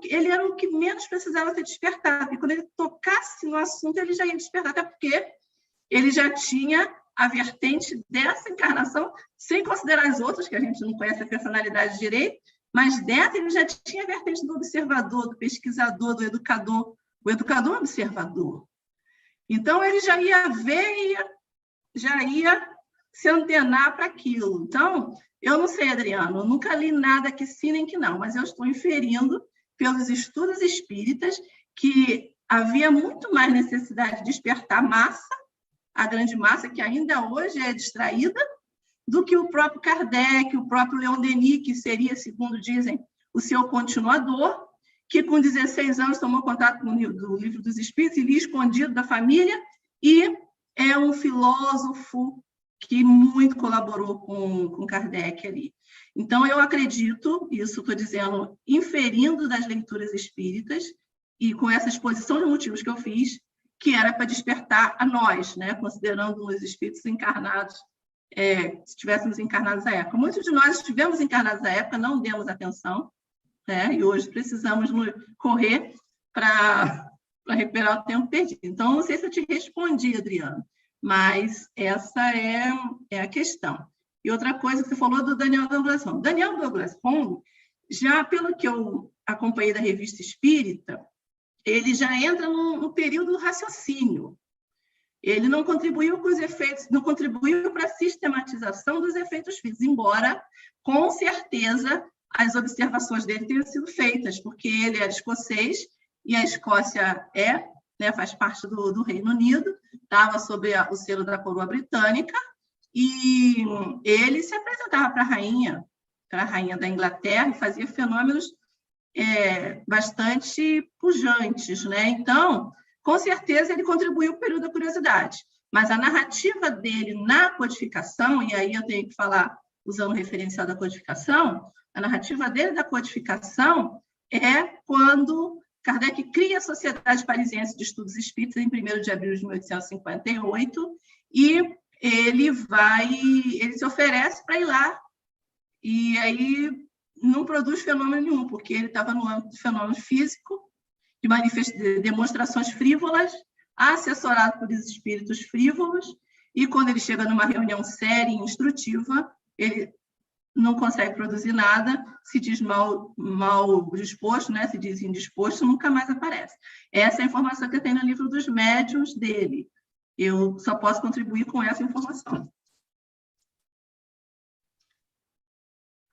[SPEAKER 2] ele era o que menos precisava ser despertado, porque quando ele tocasse no assunto, ele já ia despertar, até porque ele já tinha a vertente dessa encarnação, sem considerar as outras, que a gente não conhece a personalidade direito, mas dessa ele já tinha a vertente do observador, do pesquisador, do educador, o educador observador. Então, ele já ia ver e já ia se antenar para aquilo. Então, eu não sei, Adriano, eu nunca li nada que sim nem que não, mas eu estou inferindo pelos estudos espíritas que havia muito mais necessidade de despertar massa, a grande massa que ainda hoje é distraída, do que o próprio Kardec, o próprio Leon Denis, que seria, segundo dizem, o seu continuador, que com 16 anos tomou contato com o Livro dos Espíritos e lia escondido da família, e é um filósofo que muito colaborou com Kardec ali. Então, eu acredito, isso estou dizendo, inferindo das leituras espíritas, e com essa exposição de motivos que eu fiz, que era para despertar a nós, né, considerando os espíritos encarnados, se estivéssemos encarnados à época. Muitos de nós estivemos encarnados à época, não demos atenção, né, e hoje precisamos correr para recuperar o tempo perdido. Então, não sei se eu te respondi, Adriano, mas essa é a questão. E outra coisa que você falou do Daniel Douglas Hong. Daniel Douglas Hong, já pelo que eu acompanhei da Revista Espírita, ele já entra no período do raciocínio. Ele não contribuiu com os efeitos, não contribuiu para a sistematização dos efeitos físicos, embora, com certeza, as observações dele tenham sido feitas, porque ele era escocês e a Escócia faz parte do Reino Unido, estava sob o selo da coroa britânica, e ele se apresentava para a rainha da Inglaterra, e fazia fenômenos bastante pujantes, né? Então, com certeza, ele contribuiu para o período da curiosidade, mas a narrativa dele na codificação, e aí eu tenho que falar usando o referencial da codificação, a narrativa dele da codificação é quando Kardec cria a Sociedade Parisiense de Estudos Espíritas em 1º de abril de 1858, e ele se oferece para ir lá, e aí não produz fenômeno nenhum, porque ele estava no âmbito do fenômeno físico, de demonstrações frívolas, assessorado por espíritos frívolos, e quando ele chega numa reunião séria e instrutiva, ele não consegue produzir nada, se diz mal disposto, né? Se diz indisposto, nunca mais aparece. Essa é a informação que eu tenho no livro dos médiuns dele. Eu só posso contribuir com essa informação.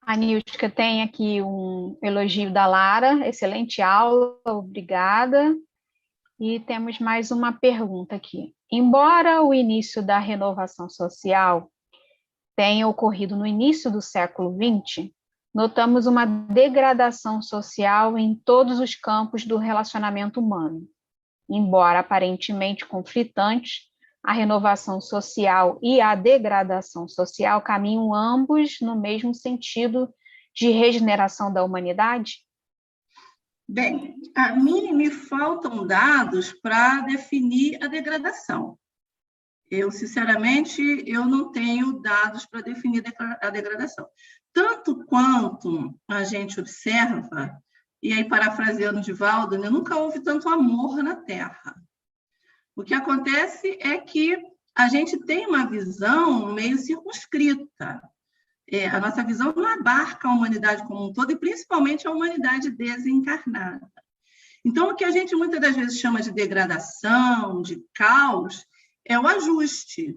[SPEAKER 3] A Nilska tem aqui um elogio da Lara, excelente aula, obrigada. E temos mais uma pergunta aqui. Embora o início da renovação social tenha ocorrido no início do século XX, notamos uma degradação social em todos os campos do relacionamento humano. Embora aparentemente conflitantes, a renovação social e a degradação social caminham ambos no mesmo sentido de regeneração da humanidade?
[SPEAKER 2] Bem, a mim me faltam dados para definir a degradação. Eu, sinceramente, eu não tenho dados para definir a degradação. Tanto quanto a gente observa, e aí parafraseando Divaldo, né, nunca houve tanto amor na Terra. O que acontece é que a gente tem uma visão meio circunscrita. A nossa visão não abarca a humanidade como um todo, e principalmente a humanidade desencarnada. Então, o que a gente muitas das vezes chama de degradação, de caos, é o ajuste.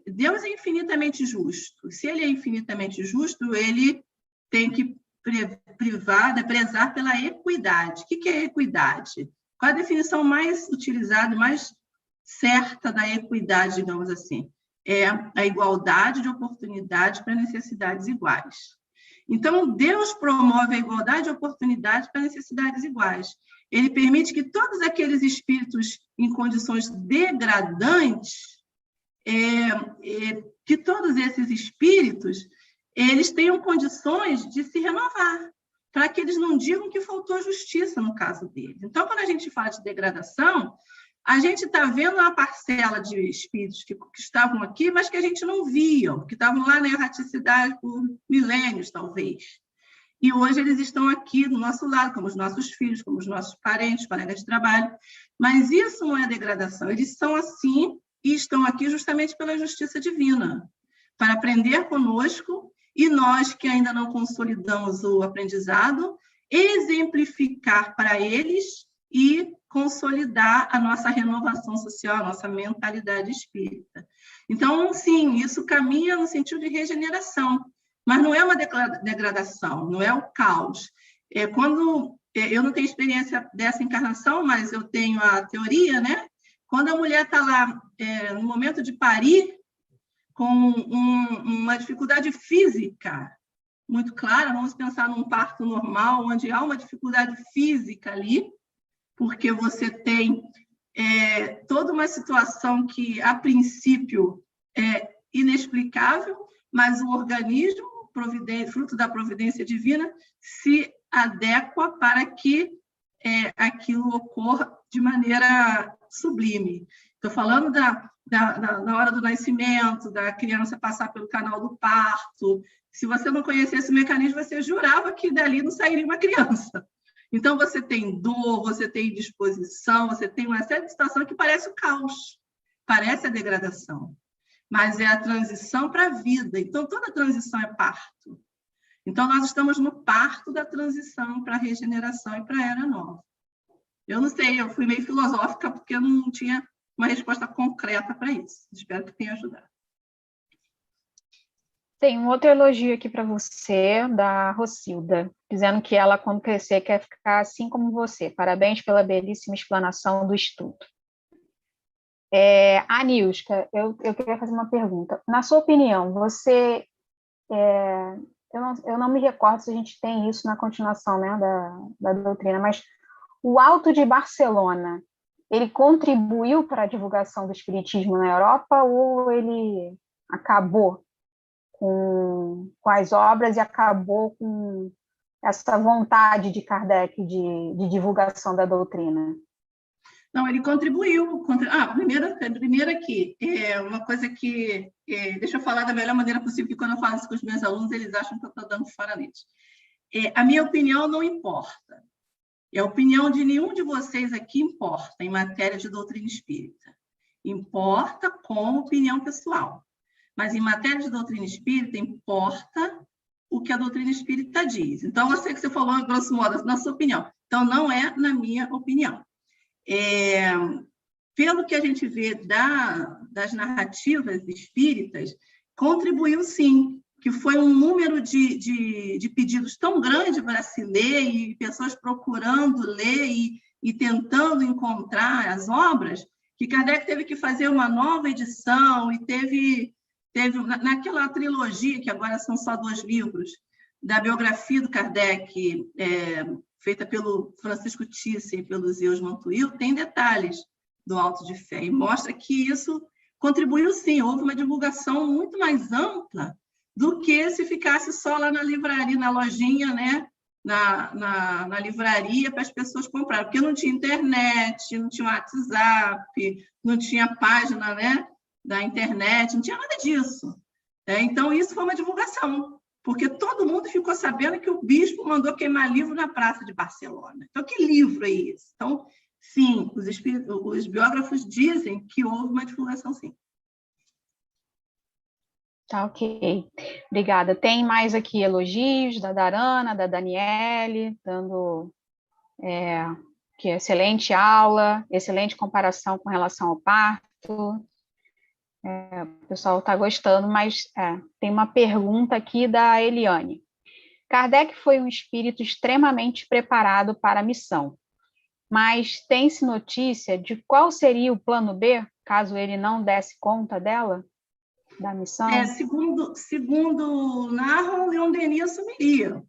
[SPEAKER 2] Deus é infinitamente justo. Se ele é infinitamente justo, ele tem que prezar pela equidade. O que é equidade? Qual a definição mais utilizada, mais certa da equidade, digamos assim? É a igualdade de oportunidade para necessidades iguais. Então, Deus promove a igualdade de oportunidade para necessidades iguais. Ele permite que todos aqueles espíritos em condições degradantes, que todos esses espíritos, eles tenham condições de se renovar, para que eles não digam que faltou justiça no caso deles. Então, quando a gente fala de degradação, a gente está vendo uma parcela de espíritos que estavam aqui, mas que a gente não via, que estavam lá na erraticidade por milênios, talvez. E hoje eles estão aqui do nosso lado, como os nossos filhos, como os nossos parentes, colegas de trabalho. Mas isso não é degradação. Eles são assim e estão aqui justamente pela justiça divina, para aprender conosco, e nós que ainda não consolidamos o aprendizado, exemplificar para eles e consolidar a nossa renovação social, a nossa mentalidade espírita. Então, sim, isso caminha no sentido de regeneração, mas não é uma degradação, não é o caos. Eu não tenho experiência dessa encarnação, mas eu tenho a teoria, né? Quando a mulher está lá no momento de parir, com uma dificuldade física muito clara, vamos pensar num parto normal, onde há uma dificuldade física ali, porque você tem toda uma situação que, a princípio, é inexplicável, mas o organismo, fruto da providência divina, se adequa para que aquilo ocorra de maneira sublime. Estou falando na hora do nascimento, da criança passar pelo canal do parto. Se você não conhecesse o mecanismo, você jurava que dali não sairia uma criança. Então, você tem dor, você tem disposição, você tem uma série de situações que parece o caos, parece a degradação, mas é a transição para a vida. Então, toda transição é parto. Então, nós estamos no parto da transição para a regeneração e para a era nova. Eu não sei, eu fui meio filosófica, porque eu não tinha uma resposta concreta para isso. Espero que tenha ajudado.
[SPEAKER 3] Tem um outro elogio aqui para você, da Rocilda, dizendo que ela, quando crescer, quer ficar assim como você. Parabéns pela belíssima explanação do estudo. A Nilska, eu queria fazer uma pergunta. Na sua opinião, você... eu não me recordo se a gente tem isso na continuação, né, da doutrina, mas o Alto de Barcelona, ele contribuiu para a divulgação do espiritismo na Europa ou ele acabou com as obras e acabou com essa vontade de Kardec de divulgação da doutrina?
[SPEAKER 2] Não, ele contribuiu. Primeiro aqui, uma coisa que... deixa eu falar da melhor maneira possível, que quando eu falo isso com os meus alunos, eles acham que eu estou dando fora neles. A minha opinião não importa. A opinião de nenhum de vocês aqui importa em matéria de doutrina espírita. Importa como opinião pessoal. Mas em matéria de doutrina espírita, importa o que a doutrina espírita diz. Então, eu sei que você falou, grosso modo, na sua opinião. Então, não é na minha opinião. Pelo que a gente vê das narrativas espíritas, contribuiu sim, que foi um número de pedidos tão grande para se ler, e pessoas procurando ler e tentando encontrar as obras, que Kardec teve que fazer uma nova edição, e teve naquela trilogia, que agora são só 2 livros, da biografia do Kardec, feita pelo Francisco Thyssen e pelo Zeus Mantuil, tem detalhes do Alto de Fé, e mostra que isso contribuiu sim, houve uma divulgação muito mais ampla do que se ficasse só lá na livraria, na lojinha, né? na livraria, para as pessoas comprarem, porque não tinha internet, não tinha WhatsApp, não tinha página, né, da internet, não tinha nada disso. Então, isso foi uma divulgação, porque todo mundo ficou sabendo que o bispo mandou queimar livro na Praça de Barcelona. Então, que livro é esse? Então, sim, os biógrafos dizem que houve uma divulgação, sim.
[SPEAKER 3] Tá, ok. Obrigada. Tem mais aqui elogios da Darana, da Daniele, dando que excelente aula, excelente comparação com relação ao parto. O pessoal está gostando, mas tem uma pergunta aqui da Eliane. Kardec foi um espírito extremamente preparado para a missão, mas tem-se notícia de qual seria o plano B, caso ele não desse conta dela, da missão?
[SPEAKER 2] Segundo narram, Leon Denis assumiria.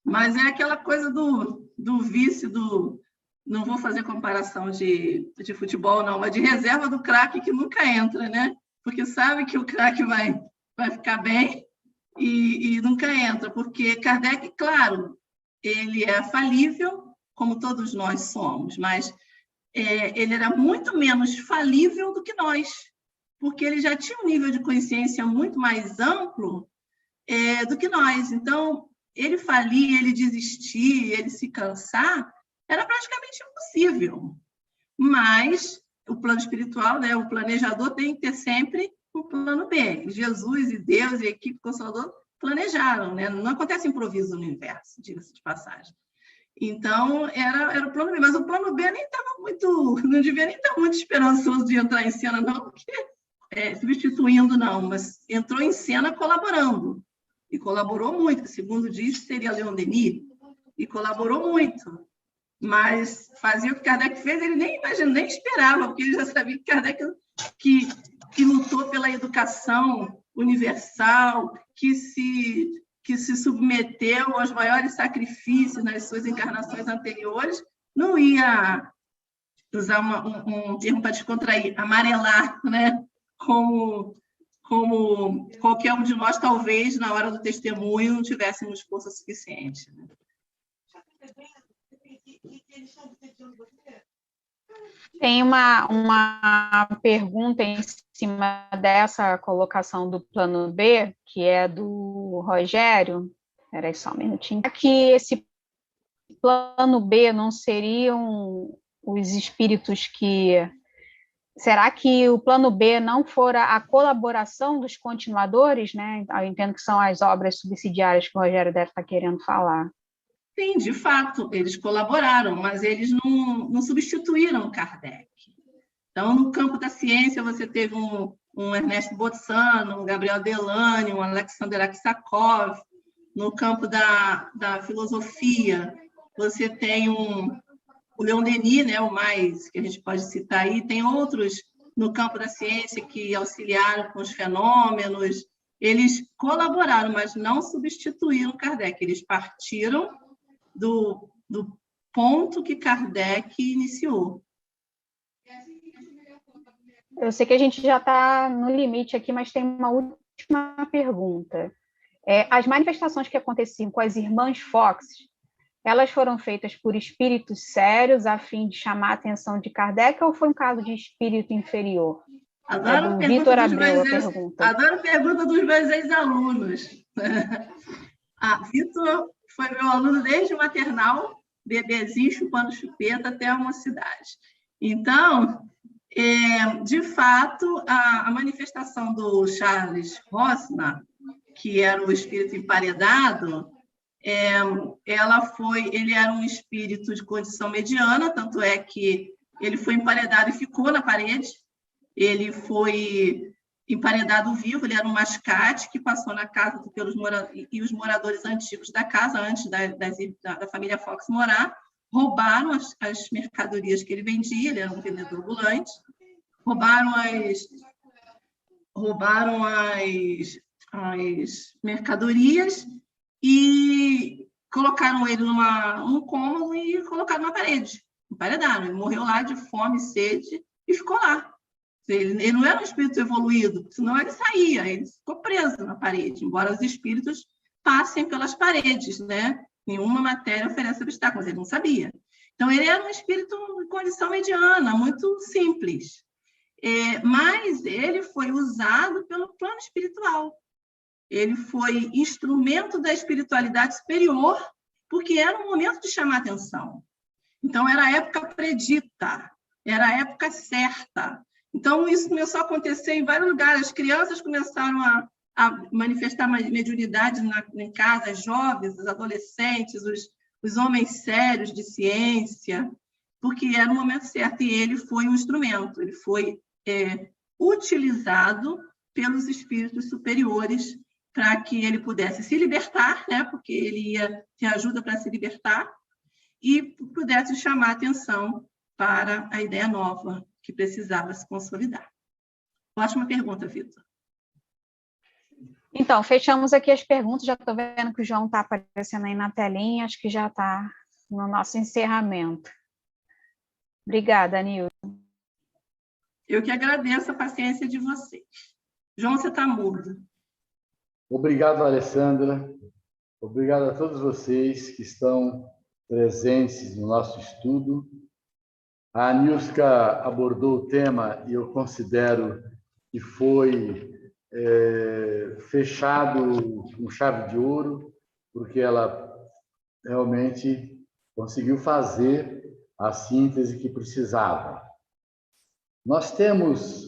[SPEAKER 2] Mas é aquela coisa do vício, não vou fazer comparação de futebol, não, mas de reserva do craque que nunca entra, né? Porque sabe que o craque vai ficar bem e nunca entra. Porque Kardec, claro, ele é falível, como todos nós somos, mas ele era muito menos falível do que nós, porque ele já tinha um nível de consciência muito mais amplo do que nós. Então, ele falir, ele desistir, ele se cansar, era praticamente impossível. Mas o plano espiritual, né, o planejador tem que ter sempre um plano B. Jesus e Deus e a equipe Consolador planejaram, né? Não acontece improviso no universo, diga-se de passagem. Então, era o plano B. Mas o plano B nem estava não devia nem estar muito esperançoso de entrar em cena, não, porque substituindo, não, mas entrou em cena colaborando. E colaborou muito, segundo diz, seria Leon Denis, e colaborou muito. Mas fazia o que Kardec fez, ele nem imaginava, nem esperava, porque ele já sabia que Kardec que lutou pela educação universal, que se submeteu aos maiores sacrifícios nas suas encarnações anteriores, não ia usar um termo para descontrair, amarelar, né? Como qualquer um de nós, talvez, na hora do testemunho, não tivéssemos força suficiente. Né?
[SPEAKER 3] Tem uma pergunta em cima dessa colocação do plano B, que é do Rogério. Espera aí só um minutinho. Que esse plano B não seriam os espíritos que... Será que o plano B não fora a colaboração dos continuadores, né? Eu entendo que são as obras subsidiárias que o Rogério deve estar querendo falar.
[SPEAKER 2] Sim, de fato, eles colaboraram, mas eles não substituíram Kardec. Então, no campo da ciência, você teve um Ernesto Bozzano, um Gabriel Delany, um Alexander Aksakov. No campo da filosofia, você tem o Leon Denis, né, o mais que a gente pode citar aí, tem outros no campo da ciência que auxiliaram com os fenômenos. Eles colaboraram, mas não substituíram Kardec. Eles partiram do ponto que Kardec iniciou.
[SPEAKER 3] Eu sei que a gente já está no limite aqui, mas tem uma última pergunta. As manifestações que aconteciam com as irmãs Fox, elas foram feitas por espíritos sérios a fim de chamar a atenção de Kardec ou foi um caso de espírito inferior?
[SPEAKER 2] Adoro
[SPEAKER 3] Vitor Abreu a pergunta.
[SPEAKER 2] Adoro a pergunta dos meus ex-alunos. Vitor foi meu aluno desde o maternal, bebezinho chupando chupeta até a mocidade. Então, de fato, a manifestação do Charles Rosner, que era o espírito emparedado, ele era um espírito de condição mediana, tanto é que ele foi emparedado e ficou na parede. Ele foi emparedado vivo, ele era um mascate que passou na casa e os moradores antigos da casa, antes da família Fox morar, roubaram as mercadorias que ele vendia, ele era um vendedor ambulante, roubaram as mercadorias e colocaram ele num cômodo e colocaram na parede, emparedaram. Ele morreu lá de fome e sede e ficou lá. Ele não era um espírito evoluído, senão ele saía, ele ficou preso na parede, embora os espíritos passem pelas paredes, né? Nenhuma matéria oferece obstáculos, ele não sabia. Então, ele era um espírito em condição mediana, muito simples. Mas ele foi usado pelo plano espiritual. Ele foi instrumento da espiritualidade superior, porque era um momento de chamar atenção. Então, era a época predita, era a época certa. Então, isso começou a acontecer em vários lugares. As crianças começaram a manifestar mediunidade em casa, as jovens, os adolescentes, os homens sérios de ciência, porque era o momento certo, e ele foi um instrumento, ele foi utilizado pelos espíritos superiores para que ele pudesse se libertar, né? Porque ele ia ter ajuda para se libertar, e pudesse chamar atenção para a ideia nova que precisava se consolidar. Ótima pergunta, Vitor.
[SPEAKER 3] Então, fechamos aqui as perguntas. Já estou vendo que o João está aparecendo aí na telinha, acho que já está no nosso encerramento. Obrigada, Nilton.
[SPEAKER 2] Eu que agradeço a paciência de vocês. João, você está mudo.
[SPEAKER 1] Obrigado, Alessandra. Obrigado a todos vocês que estão presentes no nosso estudo. A Nilska abordou o tema e eu considero que foi fechado com chave de ouro, porque ela realmente conseguiu fazer a síntese que precisava. Nós temos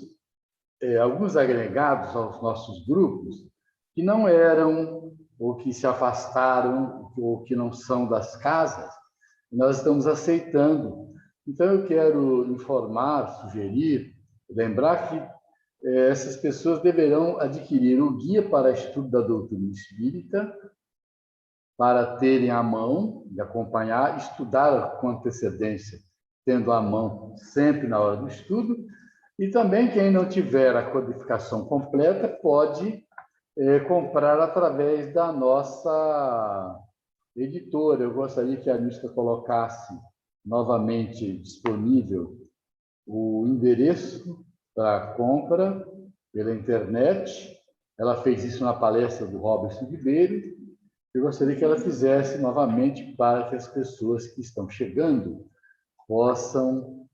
[SPEAKER 1] alguns agregados aos nossos grupos que não eram, ou que se afastaram, ou que não são das casas, e nós estamos aceitando. Então, eu quero informar, sugerir, lembrar que essas pessoas deverão adquirir o Guia para Estudo da Doutrina Espírita, para terem à mão e acompanhar, estudar com antecedência, tendo à mão sempre na hora do estudo. E também, quem não tiver a codificação completa, pode comprar através da nossa editora. Eu gostaria que a Nilska colocasse novamente disponível o endereço para compra pela internet. Ela fez isso na palestra do Robertson Ribeiro. Eu gostaria que ela fizesse novamente para que as pessoas que estão chegando possam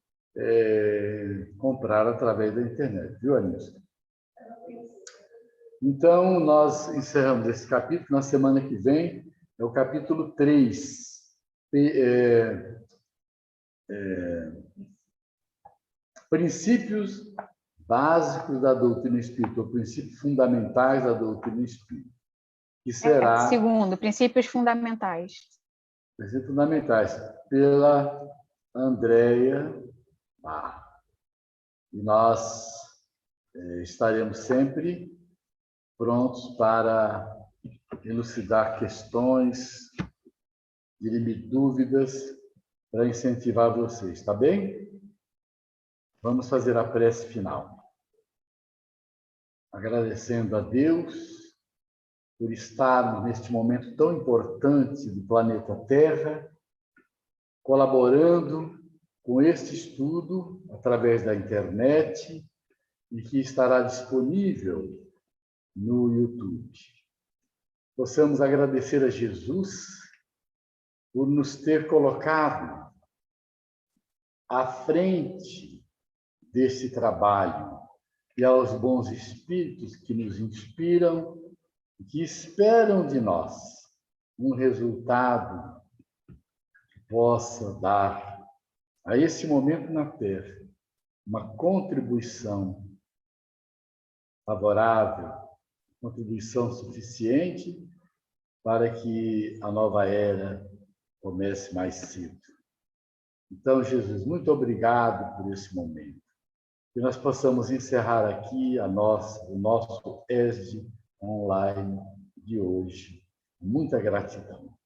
[SPEAKER 1] comprar através da internet. Viu, Anilson? Então, nós encerramos esse capítulo. Na semana que vem é o capítulo 3. Princípios básicos da doutrina espírita, ou princípios fundamentais da doutrina espírita, que será...
[SPEAKER 3] Segundo, princípios fundamentais.
[SPEAKER 1] Princípios fundamentais, pela Andréia Barra. E nós estaremos sempre prontos para elucidar questões, dirimir dúvidas, para incentivar vocês, tá bem? Vamos fazer a prece final. Agradecendo a Deus por estarmos neste momento tão importante do planeta Terra, colaborando com este estudo através da internet e que estará disponível no YouTube. Possamos agradecer a Jesus por nos ter colocado à frente desse trabalho e aos bons espíritos que nos inspiram e que esperam de nós um resultado que possa dar a esse momento na Terra uma contribuição favorável, contribuição suficiente para que a nova era comece mais cedo. Então, Jesus, muito obrigado por esse momento. Que nós possamos encerrar aqui o nosso ESD online de hoje. Muita gratidão.